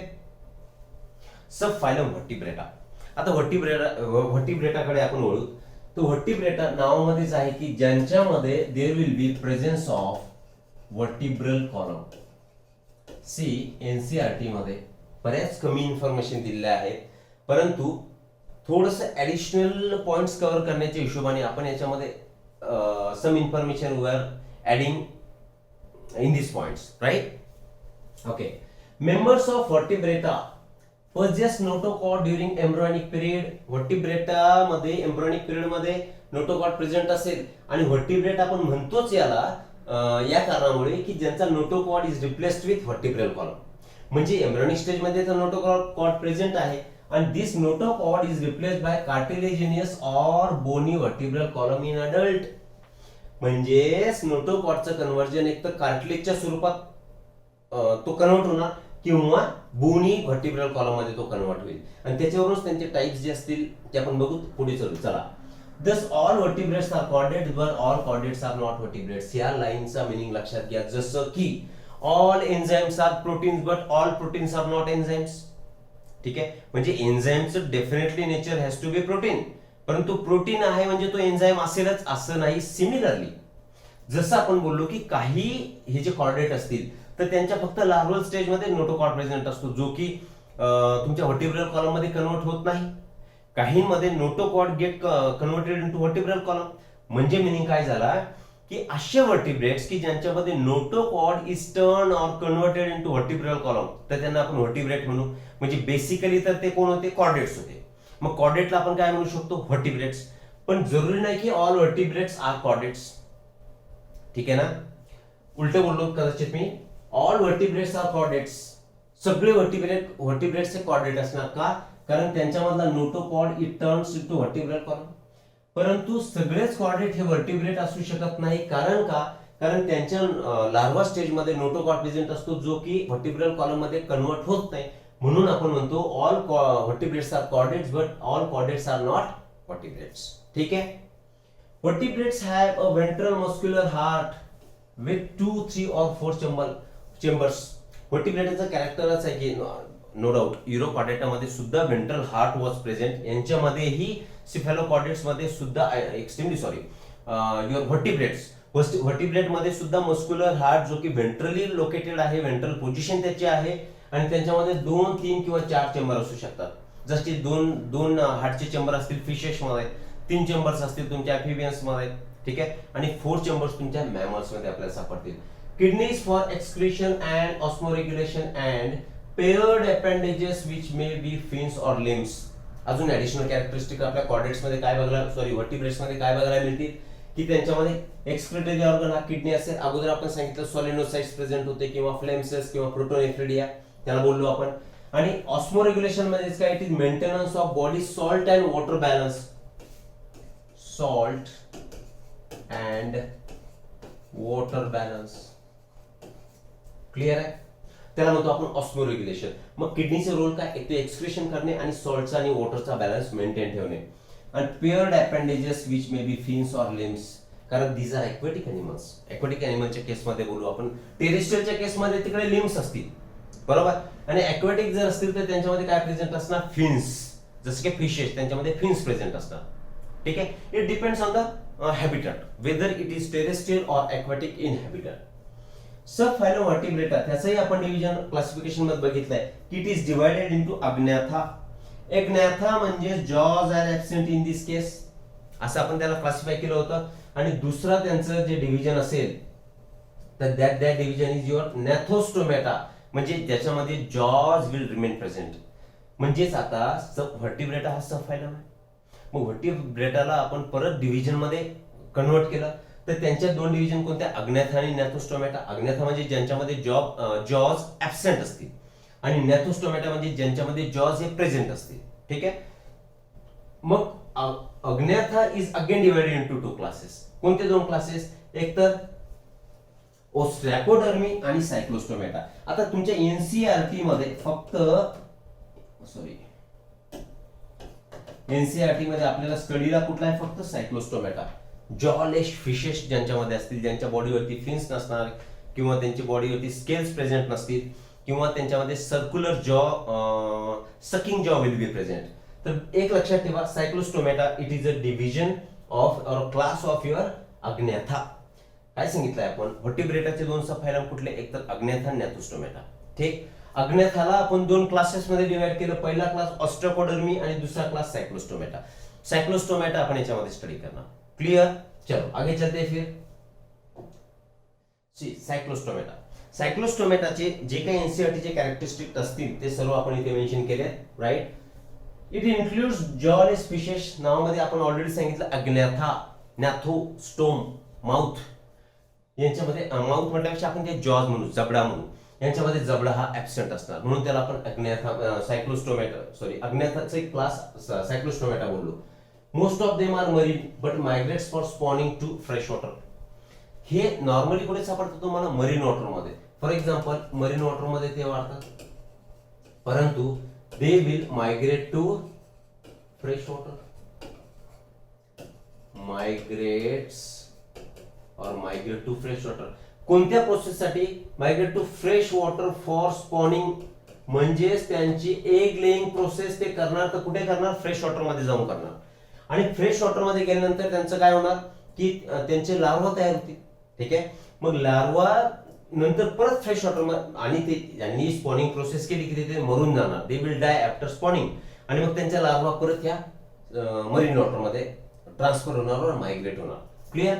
Speaker 1: Sub phylum vertebrata. आता व्हर्टिब्रेटाकडे आपण वळू. तो व्हर्टिब्रेटा नावामध्येच आहे की ज्यांच्यामध्ये there will be presence of vertebral column. See NCERT मध्ये बऱ्याच कमी इन्फॉर्मेशन दिलेल्या आहेत, परंतु थोडस ऍडिशनल पॉइंट्स कव्हर करण्याच्या हिशोबाने आपण याच्यामध्ये some information we are adding in this points, right. Okay, members of vertebrata possess notochord during embryonic period. Vertebrata मध्ये एम्ब्रियोनिक पिरियड मध्ये नोटोकॉर्ड प्रेझेंट असेल आणि व्हर्टिब्रेट आपण म्हणतोच याला या कारणामुळे की ज्यांचा notochord is replaced with vertebral column. म्हणजे एम्ब्रियोनिक स्टेज मध्ये तर नोटोकॉर्ड प्रेझेंट आहे आणि this notochord is replaced by cartilaginous or bony vertebral column in adult. म्हणजे नोटोकॉर्डचं कन्वर्जन एक तर कार्टिलेजच्या स्वरूपात तो कन्वर्ट होणार किंवा बोनी व्हर्टिब्रल कॉलम मध्ये तो कन्वर्ट होईल आणि त्याच्यावरूनच त्यांचे टाइप्स जे असतील ते आपण बघू. पुढे चलू, चला. Thus all vertebrates are chordates but all chordates are not vertebrates. या लाईनचा मीनिंग लक्षात घ्या. जसं की all enzymes are proteins but all proteins are not enzymes. ठीक आहे, म्हणजे एन्झाईमचं definitely nature has to be protein, परंतु प्रोटीन आहे म्हणजे तो एन्झाईम असेलच असं नाही. सिमिलरली जसं आपण बोललो की काही हे जे कॉर्डेट असतील तर त्यांच्या फक्त लार्वल स्टेज मध्ये नोटोकॉर्ड प्रेझेंट असतो जो की तुमच्या व्हर्टिब्रल कॉलम मध्ये कन्वर्ट होत नाही. काहींमध्ये notochord get converted into vertebral column. म्हणजे मिनिंग काय झाला की असे व्हर्टिब्रेट्स की ज्यांच्यामध्ये notochord is turn or converted into vertebral column तर त्यांना आपण व्हर्टिब्रेट म्हणू. म्हणजे बेसिकली तर ते कोण होते, कॉर्डेट्स होते. मग कॉर्डेटला आपण काय म्हणू शकतो, व्हर्टिब्रेट्स. पण जरुरी नाही की ऑल व्हर्टिब्रेट्स आर कॉर्डेट्स. ठीक आहे ना, उलट बोललो कदाचित मी. All vertebrates are chordates. सगळे व्हर्टिब्रेट्सचे कॉर्डेट असणार का, कारण त्यांच्यामधला notochord it turns into vertebral column. परंतु सगळेच कॉर्डेट हे व्हर्टिब्रेट असू शकत नाही. कारण का, कारण त्यांच्या लार्वा स्टेज मध्ये नोटोकॉर्ड प्रेझेंट असतो जो की व्हर्टिब्रल कॉलम मध्ये कन्वर्ट होत नाही. म्हणून आपण म्हणतो all vertebrates are chordates but all chordates are not vertebrates. ठीक आहे. Vertebrates have a ventral muscular heart with 2, 3 or 4 chambers. व्हर्टिब्रेटचा कॅरेक्टरच आहे की नो डाऊट युरोकॉर्डेटामध्ये सुद्धा वेंट्रल हार्ट वॉज प्रेझेंट. यांच्यामध्येही सिफॅलोकॉर्डेट्स मध्ये सुद्धा एक्स्ट्रीमली सॉरी युअर व्हर्टिब्रेट मध्ये सुद्धा मस्क्युलर हार्ट जो की वेंट्रली लोकेटेड आहे, वेंट्रल पोझिशन त्याची आहे आणि त्यांच्यामध्ये 2, 3 किंवा 4 चेंबर असू शकतात. जसे दोन हार्टचे चेंबर असतील फिशेस मध्ये, 3 चेंबर्स असतील तुमच्या ॲम्फिबियन्स मध्ये. ठीक आहे. आणि 4 चेंबर्स तुमच्या मॅमल्स मध्ये आपल्याला सापडतील. Kidneys for excretion and osmoregulation and paired appendages which may be fins or limbs. अजून ऍडिशनल कॅरेक्टरिस्टिक आपल्या कॉर्डेट्स मध्ये काय बघायला व्हर्टिब्रेट्स मध्ये काय बघायला मिळतील की त्यांच्यामध्ये एक्सक्रिटरी ऑर्गन हा किडनी असेल. अगोदर आपण सांगितलं सॉलिनोसाइट्स प्रेझेंट होते किंवा फ्लेम सेल्स किंवा प्रोटोनेफ्रिडिया त्याला बोललो आपण. आणि ऑस्मोरेग्युलेशन मध्ये काय it is maintenance of body salt and water balance. Salt and water balance clear आहे. त्याला म्हणतो आपण ऑस्मोरेग्युलेशन. मग किडनीचे रोल काय, एक एक्सक्रीशन करणे आणि सॉल्टचा आणि वॉटरचा बॅलन्स मेंटेन ठेवणे. आणि paired appendages which may be fins or limbs, कारण these are aquatic animals. Aquatic एनिमलच्या केसमध्ये बोलू आपण. टेरेस्ट्रियलच्या केसमध्ये तिकडे लिम्स असतील बरोबर. आणि एक्वेटिक जर असतील तर त्यांच्यामध्ये काय प्रेझेंट असणार, फिन्स. जसं की फिशेस त्यांच्यामध्ये फिन्स प्रेझेंट असतात. ठीक आहे. It depends on the habitat whether it is terrestrial or aquatic in habitat. Sub phylum vertebrata त्याचंही आपण डिव्हिजन क्लासिफिकेशन मध्ये बघितलंय की it is divided into agnatha. Agnatha म्हणजे jaws are absent in this case असं आपण त्याला classify केलं होतं. आणि दुसरा त्यांचं जे डिव्हिजन असेल तर दॅट डिव्हिजन इज युअर नॅथोस्टोमेटा, म्हणजे ज्याच्यामध्ये जॉज विल रिमेन प्रेझेंट. म्हणजेच आता सब व्हर्टिब्रेटा हा सब फायलम आहे. मग व्हर्टिब्रेटाला आपण परत डिव्हिजन मध्ये कन्वर्ट केलं तर त्यांच्या दोन डिव्हिजन कोणत्या, अग्न्याथा आणि नॅथोस्टोमेटा. अग्न्याथा म्हणजे ज्यांच्यामध्ये जॉज ऍब्सेंट असतील आणि नॅथोस्टोमेटा म्हणजे ज्यांच्यामध्ये जॉज हे प्रेझेंट असतील. ठीक आहे. मग agnatha is again divided into 2 classes. कोणते 2 क्लासेस, एक तर ओस्ट्रॅकोडर्मी आणि सायक्लोस्टोमेटा. आता तुमच्या एनसीईआरटी मध्ये फक्त एनसीईआरटी मध्ये आपल्याला स्टडीला कुठला आहे, फक्त सायक्लोस्टोमेटा. जॉलेस फिशेस ज्यांच्यामध्ये असतील, ज्यांच्या बॉडीवरती फिन्स नसणार किंवा त्यांच्या बॉडीवरती स्केल्स प्रेझेंट नसतील किंवा त्यांच्यामध्ये सर्क्युलर जॉ सकिंग जॉ विल बी प्रेझेंट. तर एक लक्षात ठेवा, cyclostomata it is a division of or class of your agnatha. काय सांगितलंय आपण, व्हर्टिब्रेटाचे 2 सब फायलम कुठले, एक तर अग्न्याथा आणि नॅथोस्टोमेटा. ठीक. अग्न्याथाला आपण 2 क्लासेस मध्ये डिवाइड केलं. पहिला क्लास ऑस्ट्रोकोडर्मी आणि दुसरा क्लास सायक्लोस्टोमेटा. सायक्लोस्टोमेटा आपण याच्यामध्ये स्टडी करणार. क्लियर. चलो आगे चलते फिर. सायक्लोस्टोमेटा. सायक्लोस्टोमेटाचे जे काही एनसीईआरटीचे कॅरेक्टरिस्टिक असतील ते सर्व आपण इथे मेन्शन केले, right. It includes jawless fishes. नावामध्ये आपण ऑलरेडी सांगितलं अग्न्याथा, नॅथोस्टोम, माउथ. यांच्यामध्ये माउथ म्हटल्यापेक्षा आपण ते जॉज म्हणू, जबडा म्हणू. यांच्यामध्ये जबडा हा ऍब्सेंट असणार म्हणून त्याला आपण अग्न्याथा अग्न्याथाचा एक क्लास सायक्लोस्टोमेटा बोललो. Most of them are marine but migrates for spawning to fresh water. हे नॉर्मली कुठे सापडतं तुम्हाला, मरीन वॉटर मध्ये. फॉर एक्झाम्पल मरीन वॉटर मध्ये ते वाढतात, परंतु they will migrate to fresh water. Migrate to fresh water. कोणत्या प्रोसेस साठी, migrate to fresh water for spawning. म्हणजेच त्यांची एग लेइंग प्रोसेस ते करणार तर कुठे करणार, फ्रेश वॉटर मध्ये जाऊन करणार. आणि फ्रेश वॉटर मध्ये गेल्यानंतर त्यांचं काय होणार की त्यांचे लार्वा तयार होतील. ठीक आहे. मग लार्वा नंतर परत फ्रेश वॉटर मध्ये, आणि ते ज्यांनी स्पॉनिंग प्रोसेस केली की ते मरून जाणार, they will die after spawning. आणि मग त्यांच्या लार्वा परत या मरीन वॉटर मध्ये ट्रान्सफर होणार और मायग्रेट होणार. Clear.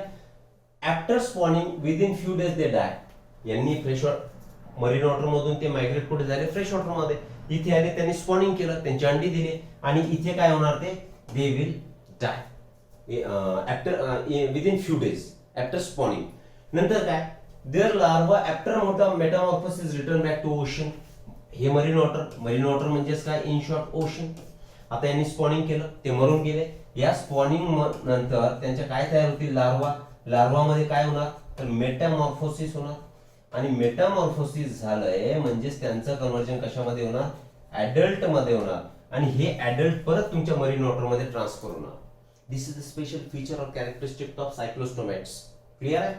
Speaker 1: After spawning within few days they die. यांनी फ्रेश मरीन वॉटर मधून ते मायग्रेट कुठे झाले, फ्रेश वॉटर मध्ये. इथे आले, त्यांनी स्पॉनिंग केलं, त्यांची अंडी दिली आणि इथे काय होणार, ते they will die after within few days after spawning. नंतर काय, their larva after metamorphosis return back to ocean. हे मरीन वॉटर म्हणजेच काय, इन शॉर्ट ओशन. आता यांनी स्पॉनिंग केलं, ते मरून गेले. या स्पॉनिंग नंतर त्यांच्या काय तयार होतील, लार्वा मध्ये काय होणार, तर मेटामॉर्फोसिस होणार. आणि मेटामॉर्फोसिस झालंय म्हणजेच त्यांचं कन्व्हर्जन कशामध्ये होणार, ऍडल्ट मध्ये होणार. आणि हे ऍडल्ट परत तुमच्या मरीन वॉटर मध्ये ट्रान्सफर होणार. This is the special feature or characteristic of cyclostomates. Clear आहे.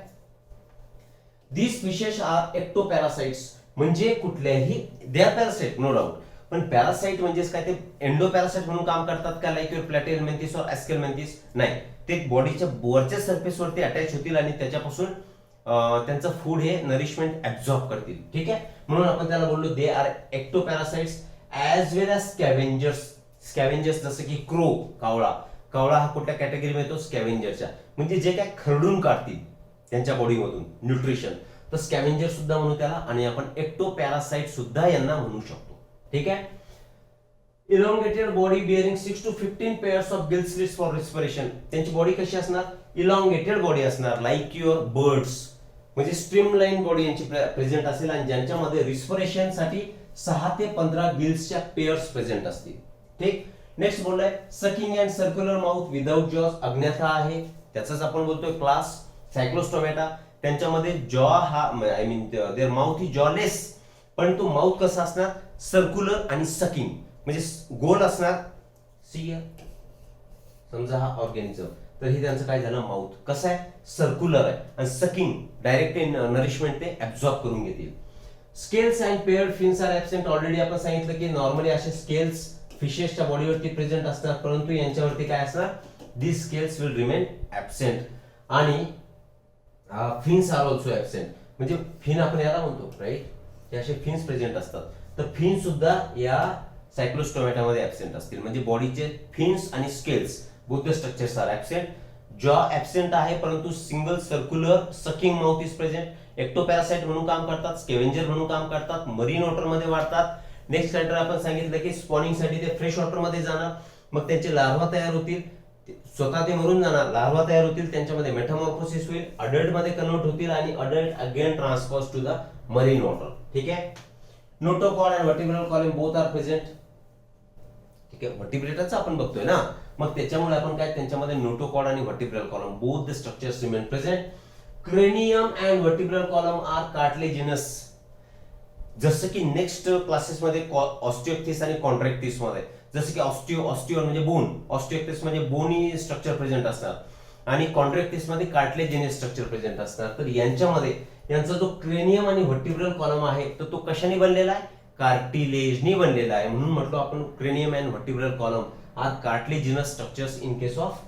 Speaker 1: These fishes are ectoparasites. म्हणजे कुठल्याही, they are parasite no doubt, पण पॅरासाइट म्हणजेच काय, ते एंडोपॅरासाइट म्हणून काम करतात का, लाईक युअर प्लॅटिहेल्मिंथिस और ऍस्केल्मिंथिस. नाही, ते बॉडीच्या वरच्या सरफेस वरती अटॅच होतील आणि त्याच्यापासून त्यांचं फूड हे नरिशमेंट ऍब्झॉर्ब करतील. ठीक आहे. म्हणून आपण त्याला बोललो they are ectoparasites as well as scavengers. Scavengers जसं की क्रो, कावळा, कावळा हा कुठल्या कॅटेगरीमध्ये येतो? स्कॅव्हेंजरच्या. म्हणजे जे काय खरडून काढतील त्यांच्या बॉडीमधून न्यूट्रिशन, तर स्कॅव्हेंजर सुद्धा म्हणू त्याला, आणि आपण एक्टोपॅरासाइट सुद्धा यांना म्हणू शकतो. ठीक आहे. Elongated body bearing 6 to 15 pairs of gill slits for respiration. त्यांची बॉडी कशी असणार? इलॉंगेटेड बॉडी असणार, लाईक युअर बर्ड्स, म्हणजे स्ट्रीमलाईन बॉडी यांची प्रेझेंट असेल, आणि ज्यांच्यामध्ये रिस्पिरेशन साठी 6 ते 15 गिल्सच्या पेअर्स प्रेझेंट असतील. ठीक. नेक्स्ट बोललाय sucking and circular mouth without jaws. Agnatha आहे, त्याचाच आपण बोलतोय क्लास. सायक्लोस्टोमॅटा, त्यांच्यामध्ये जॉ हा I mean their mouth is jawless, पण तो माउथ कसा असणार? सर्क्युलर आणि सकिंग, म्हणजे गोल असणार. सी समजा हा ऑर्गॅनिझम, तर हे त्यांचं काय झालं? माउथ कसं आहे? सर्क्युलर आहे, आणि सकिंग डायरेक्ट नरिशमेंट ते ऍब्झॉर्ब करून घेतील. Scales and paired fins are absent. Already आपण सांगितलं की नॉर्मली असे स्केल्स फिशेसच्या बॉडीवरती प्रेझेंट असतात, परंतु यांच्यावरती काय असणार? दिस स्केल्स विल रिमेन ऍब्सेंट. आणि फिन्स आर ऑल्सो ऍब्सेंट, म्हणजे फिन आपण याला म्हणतो, राईट? हे असे फिन्स प्रेझेंट असतात, तर फिन सुद्धा या सायक्लोस्टोमॅटामध्ये ऍब्सेंट असतील. म्हणजे बॉडीचे फिन्स आणि scales both the structures are absent. Jaw absent आहे, परंतु single circular sucking mouth is present. Ectoparasite म्हणून काम करतात, स्कॅव्हेंजर म्हणून काम करतात, मरीन वॉटर मध्ये वाढतात. नेक्स्ट कॅरेक्टर आपण सांगितलं की स्पॉनिंग साठी ते फ्रेश वॉटर मध्ये जाणार, मग त्यांचे लार्वा तयार होतील, स्वतः ते मरून जाणार, लार्वा तयार होतील, त्यांच्यामध्ये मेटामॉर्फोसिस होईल, अडल्ट मध्ये कन्वर्ट होतील, आणि adult again transfers to the marine water. ठीक आहे. Notochord and vertebral column both are present. ठीक आहे. व्हर्टिब्रेटरचं आपण बघतोय ना, मग त्याच्यामुळे आपण काय, त्यांच्यामध्ये नोटोकॉड आणि vertebral column both the structures remain present. Cranium and vertebral column are cartilaginous. जसं की नेक्स्ट क्लासेसमध्ये ऑस्टिओक्टिस आणि कॉन्ट्रॅक्टिस मध्ये, जसं की ऑस्टिओ म्हणजे बोन, ऑस्टिओक्टिस म्हणजे बोनी स्ट्रक्चर प्रेझेंट असणार, आणि कॉन्ट्रॅक्टिस मध्ये कार्टिलेजिनस स्ट्रक्चर प्रेझेंट असणार. तर यांच्यामध्ये यांचा जो क्रेनियम आणि व्हर्टिब्रल कॉलम आहे, तर तो कशाने बनलेला आहे? कार्टिलेजनी बनलेला आहे. म्हणून म्हटलो आपण cranium and vertebral column are cartilaginous structures in case of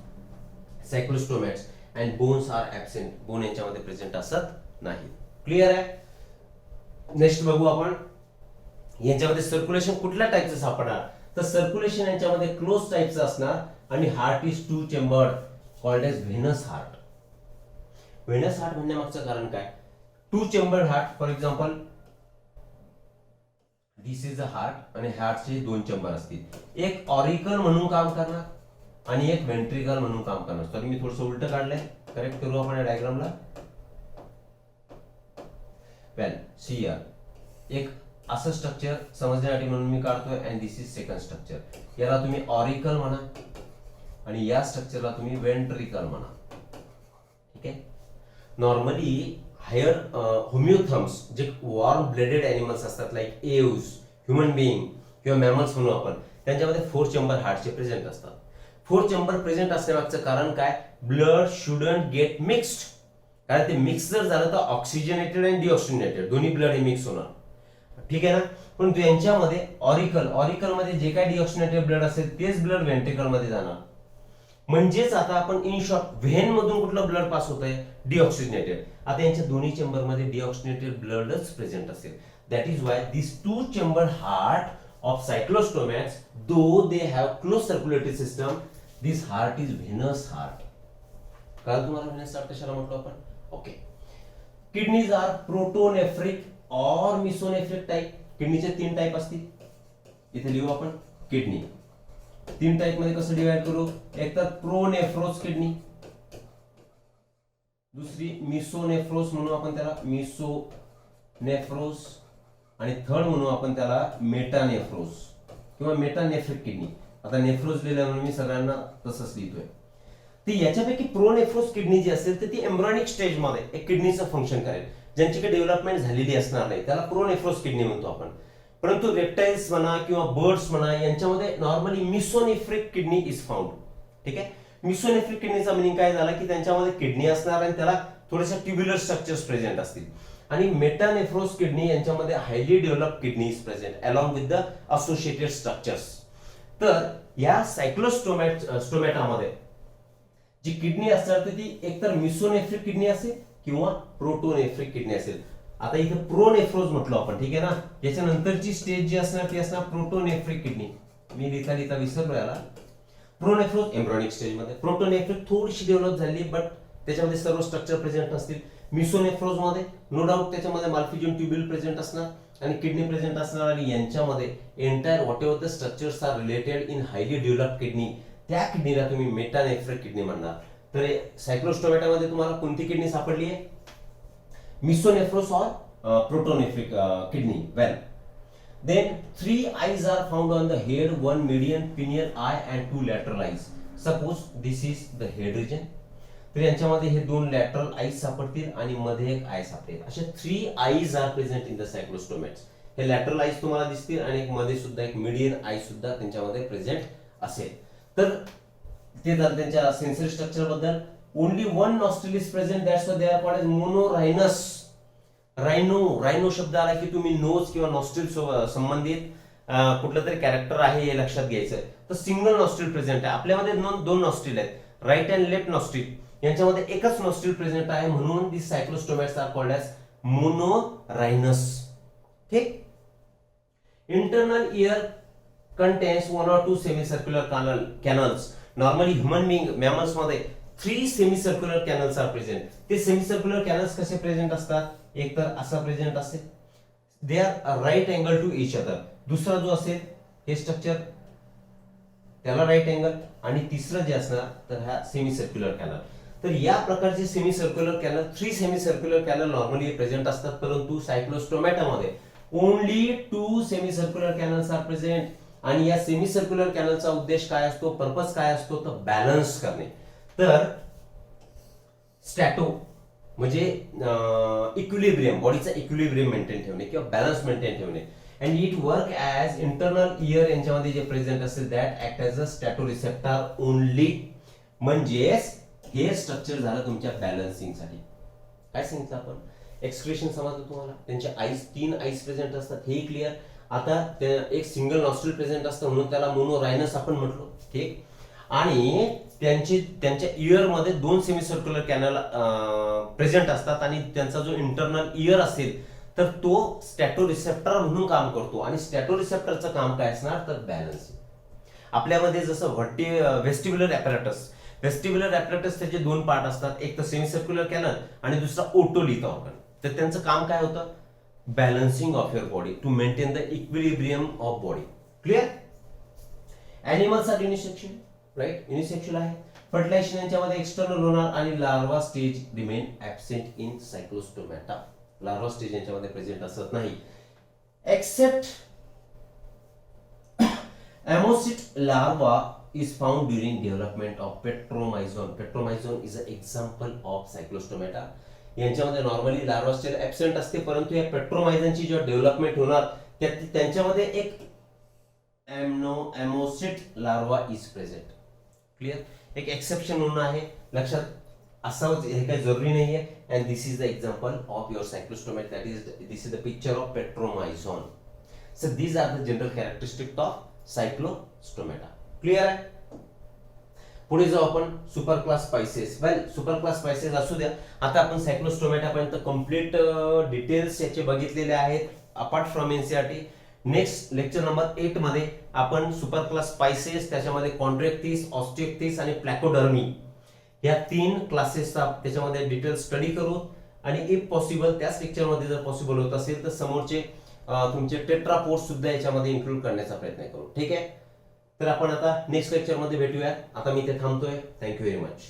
Speaker 1: cyclostomates, and bones are absent. Bone यांच्यामध्ये प्रेझेंट असत नाही. क्लिअर आहे. नेक्स्ट बघू आपण, यांच्यामध्ये सर्क्युलेशन कुठल्या टाईपचं सापडणार? तर सर्क्युलेशन यांच्यामध्ये क्लोज टाईपचं असणार, आणि heart is 2 chambered called as venous heart. Venous heart म्हणण्यामागचं कारण काय? 2 chambered heart, for example this is a heart, आणि हार्टचे 2 चेंबर असतील. एक ऑरिकल म्हणून काम करणार, आणि एक व्हेंट्रिकल म्हणून काम करणार. सॉरी, मी थोडंसं उलट काढलंय, करेक्ट करू आपण या डायग्रामला. वेल सी एक असं स्ट्रक्चर समजण्यासाठी म्हणून मी काढतोय, and this is second structure. याला तुम्ही ऑरिकल म्हणा, आणि या स्ट्रक्चरला तुम्ही वेंट्रिकल म्हणा. ठीक आहे. नॉर्मली हायर होमिओथम्स, जे वॉर्म ब्लेडेड एनिमल्स असतात, लाईक एव्स, ह्युमन बिईंग किंवा मॅमल्स म्हणू आपण, त्यांच्यामध्ये 4 चेंबर हार्टचे प्रेझेंट असतात. 4 चेंबर प्रेझेंट असण्यामागचं कारण काय? Blood shouldn't gate mixed. कारण ते मिक्स जर झालं तर ऑक्सिजनेटेड आणि डिऑक्सिजनेटेड दोन्ही ब्लड हे मिक्स होणार. ठीक आहे ना. पण यांच्यामध्ये ऑरिकल मध्ये जे काही डिऑक्सिजनेटेड ब्लड असेल तेच ब्लड व्हेंट्रिकल मध्ये जाणार. म्हणजेच आता आपण इन शॉर्ट व्हेन मधून कुठलं ब्लड पास होत आहे? डिऑक्सिजनेटेड. आता यांच्या दोन्ही चेंबर मध्ये डिऑक्सिजनेटेड ब्लडच प्रेझेंट असेल. That is why this 2 chamber heart of cyclostomates, though they have close circulatory system, this heart is venous heart. कळलं तुम्हाला व्हेनस हार्ट कशाला म्हटलं आपण? ओके. किडनीज आर प्रोटोनेफ्रिक और मिसोनेफ्रिक टाइप. किडनीचे 3 टाइप असतील. इथे लिहू आपण किडनी 3 टाइप मध्ये कसं डिवाइड करू? एक तर प्रोनेफ्रोस किडनी, दुसरी मिसोनेफ्रोस म्हणू आपण त्याला, मिसोनेफ्रोस, आणि थर्ड म्हणू आपण त्याला मेटानेफ्रोस किंवा मेटानेफ्रिक किडनी. आता नेफ्रोस लिहिलं म्हणून मी सगळ्यांना तसंच लिहितोय. ती याच्यापैकी प्रोनेफ्रोस किडनी जी असेल तर ती एम्ब्रियोनिक स्टेज मध्ये एक किडनीचं फंक्शन करेल. ज्यांची काही डेव्हलपमेंट झालेली असणार नाही त्याला प्रोनेफ्रोस किडनी म्हणतो आपण. परंतु रेप्टाइल्स म्हणा किंवा बर्ड्स म्हणा यांच्यामध्ये नॉर्मली मिसोनेफ्रिक किडनी इज फाउंड. ठीक आहे. मिसोनेफ्रिक किडनीचा मिनिंग काय झाला की त्यांच्यामध्ये किडनी असणार आणि त्याला थोडेसे ट्युब्युलर स्ट्रक्चर्स प्रेझेंट असतील. आणि मेटानेफ्रोस किडनी यांच्यामध्ये highly developed kidney is present along with the associated structures. तर या सायक्लोस्टोमॅटामध्ये जी किडनी असणार तर ती एकतर मिसोनेफ्रिक किडनी असेल किंवा प्रोटोनेफ्रिक किडनी असेल. आता इथे प्रोनेफ्रोज म्हटलो आपण. ठीक आहे ना. याच्या नंतरची स्टेज जी असणार ती असणार प्रोटोनेफ्रिक किडनी. मी लिहिता विसरलो याला. प्रोनेफ्रोज एम्ब्रियोनिक स्टेज मध्ये, प्रोटोनेफ्रोज थोडीशी डेव्हलप झाली बट त्याच्यामध्ये सर्व स्ट्रक्चर प्रेझेंट नसतील. मिसोनेफ्रोज मध्ये नो डाऊट त्याच्यामध्ये माल्फिजियन ट्युब्यूल प्रेझेंट असणार आणि किडनी प्रेझेंट असणार आणि यांच्यामध्ये entire whatever the structures are related in highly develop kidney, त्या किडनीला तुम्ही मेटानेफ्रिक किडनी म्हणणार. तर सायक्लोस्टोमॅटामध्ये तुम्हाला कोणती किडनी सापडली आहे? मिसोनेफ्रोस और प्रोटोनेफ्रिक kidney. Well, then 3 eyes are found on the head, one median pineal eye and 2 lateral eyes. Suppose this is the head region. तर यांच्यामध्ये हे 2 lateral eyes सापडतील आणि मध्ये एक आय सापडेल. अशा 3 eyes are present in the cyclostomates. हे lateral eyes तुम्हाला दिसतील आणि एक मध्ये सुद्धा एक median eye सुद्धा त्यांच्यामध्ये प्रेझेंट असेल. तर ते जर त्यांच्या सेन्सरी स्ट्रक्चर बद्दल only one nostril is present, that's why they are called as monorhinous. Rhino शब्द आला की तुम्ही नोज किंवा नॉस्ट्रिल संबंधित कुठलं तरी कॅरेक्टर आहे हे लक्षात घ्यायचं. तर सिंगल नॉस्ट्रिल प्रेझेंट आहे आपल्यामध्ये, 2 नॉस्ट्रिल आहेत, राईट अँड लेफ्ट नॉस्ट्रिल, यांच्यामध्ये एकच नॉस्ट्रिल प्रेझेंट आहे म्हणून दी सायक्लोस्टोमॅट्स आर कॉल्ड एज मोनोरायनस. ठीक. Internal year contains 1 or 2 semicircular canals. Normally human being mammals मध्ये 3 semicircular canals are present. ते semicircular canals कसे प्रेझेंट असतात? एक तर असा प्रेझेंट असेल, they are right angle to each other. दुसरा जो असेल हे स्ट्रक्चर त्याला राईट अँगल, आणि तिसरं जे असणार तर हा सेमीसर्क्युलर कॅनल. तर या प्रकारचे semicircular canal, 3 semicircular canal normally present असतात, परंतु सायक्लोस्टोमॅटामध्ये only 2 semicircular canals R present. आणि या सेमीसर्क्युलर कॅनलचा उद्देश काय असतो, पर्पज काय असतो, तर बॅलन्स करणे. तर स्टॅटो म्हणजे इक्विलिब्रियम, बॉडीचा इक्विलिब्रियम मेंटेन ठेवणे किंवा बॅलन्स मेंटेन ठेवणे. And it work as internal ear यांच्यामध्ये जे प्रेझेंट असेल that act as a stato receptor only. म्हणजेच हे स्ट्रक्चर झालं तुमच्या बॅलन्सिंगसाठी. काय सांगितलं आपण? एक्सक्रेशन समजलं तुम्हाला? त्यांच्या आईज 3 आईज प्रेझेंट असतात, हे क्लिअर. आता एक सिंगल नॉस्ट्रिल प्रेझेंट असतं म्हणून त्याला मोनोरायनस आपण म्हटलो. ठीक. आणि त्यांच्या इयर मध्ये 2 सेमीसर्क्युलर कॅनल प्रेझेंट असतात आणि त्यांचा जो इंटरनल इयर असेल तर तो स्टॅटो रिसेप्टर म्हणून काम करतो. आणि स्टॅटो रिसेप्टरचं काम काय असणार तर बॅलन्सिंग. आपल्यामध्ये जसं व्हेस्टिब्युलर ॲपॅरेटस, व्हेस्टिब्युलर ॲपॅरेटस त्याचे 2 पार्ट असतात, एक तर सेमीसर्क्युलर कॅनल आणि दुसरा ओटोलिथ ऑर्गन. तर त्यांचं काम काय होतं? Balancing of your body to maintain the equilibrium of body. Clear? Animals are unisexual, right? Unisexual आहे. फर्टिलायझेशन यांच्यामध्ये एक्सटर्नल होणार आणि larva stage remain absent in cyclostomata. Larva stage यांच्यामध्ये प्रेझेंट असत नाही. Except ammocoete larva is found during development of petromyzon. Petromyzon is an example of cyclostomata. यांच्यामध्ये normally larva stage absent असते, परंतु या पेट्रोमायझनची जो डेव्हलपमेंट होणार त्यांच्यामध्ये एक ammocoete larva is present. Clear? एक एक्सेप्शन म्हणून आहे, लक्षात असावंच, हे काही जरुरी नाहीये. And this is the example of your cyclostomate, that is this is the picture of petromyzon. So these are the general characteristic of cyclostomata. Clear आहे? पुढे जाऊ आपण super class pisces. Well, super class pisces असू द्या. आता आपण सायक्लोस्टोमॅटापर्यंत complete details याचे बघितलेले आहेत apart from NCERT. Next lecture number 8 मध्ये आपण सुपर क्लास स्पाइसेस, त्याच्यामध्ये कॉन्ड्रेक्टिस, ऑस्टिओक्टिस आणि प्लॅकोडर्मी या 3 क्लासेसचा त्याच्यामध्ये डिटेल स्टडी करू. आणि इफ पॉसिबल त्याच लेक्चर मध्ये जर पॉसिबल होत असेल तर समोरचे तुमचे टेट्रापोड्स सुद्धा याच्यामध्ये इन्क्लूड करण्याचा प्रयत्न करू. ठीक आहे? तर आपण आता नेक्स्ट लेक्चर मध्ये भेटूया. आता मी ते थांबतोय. Thank you very much.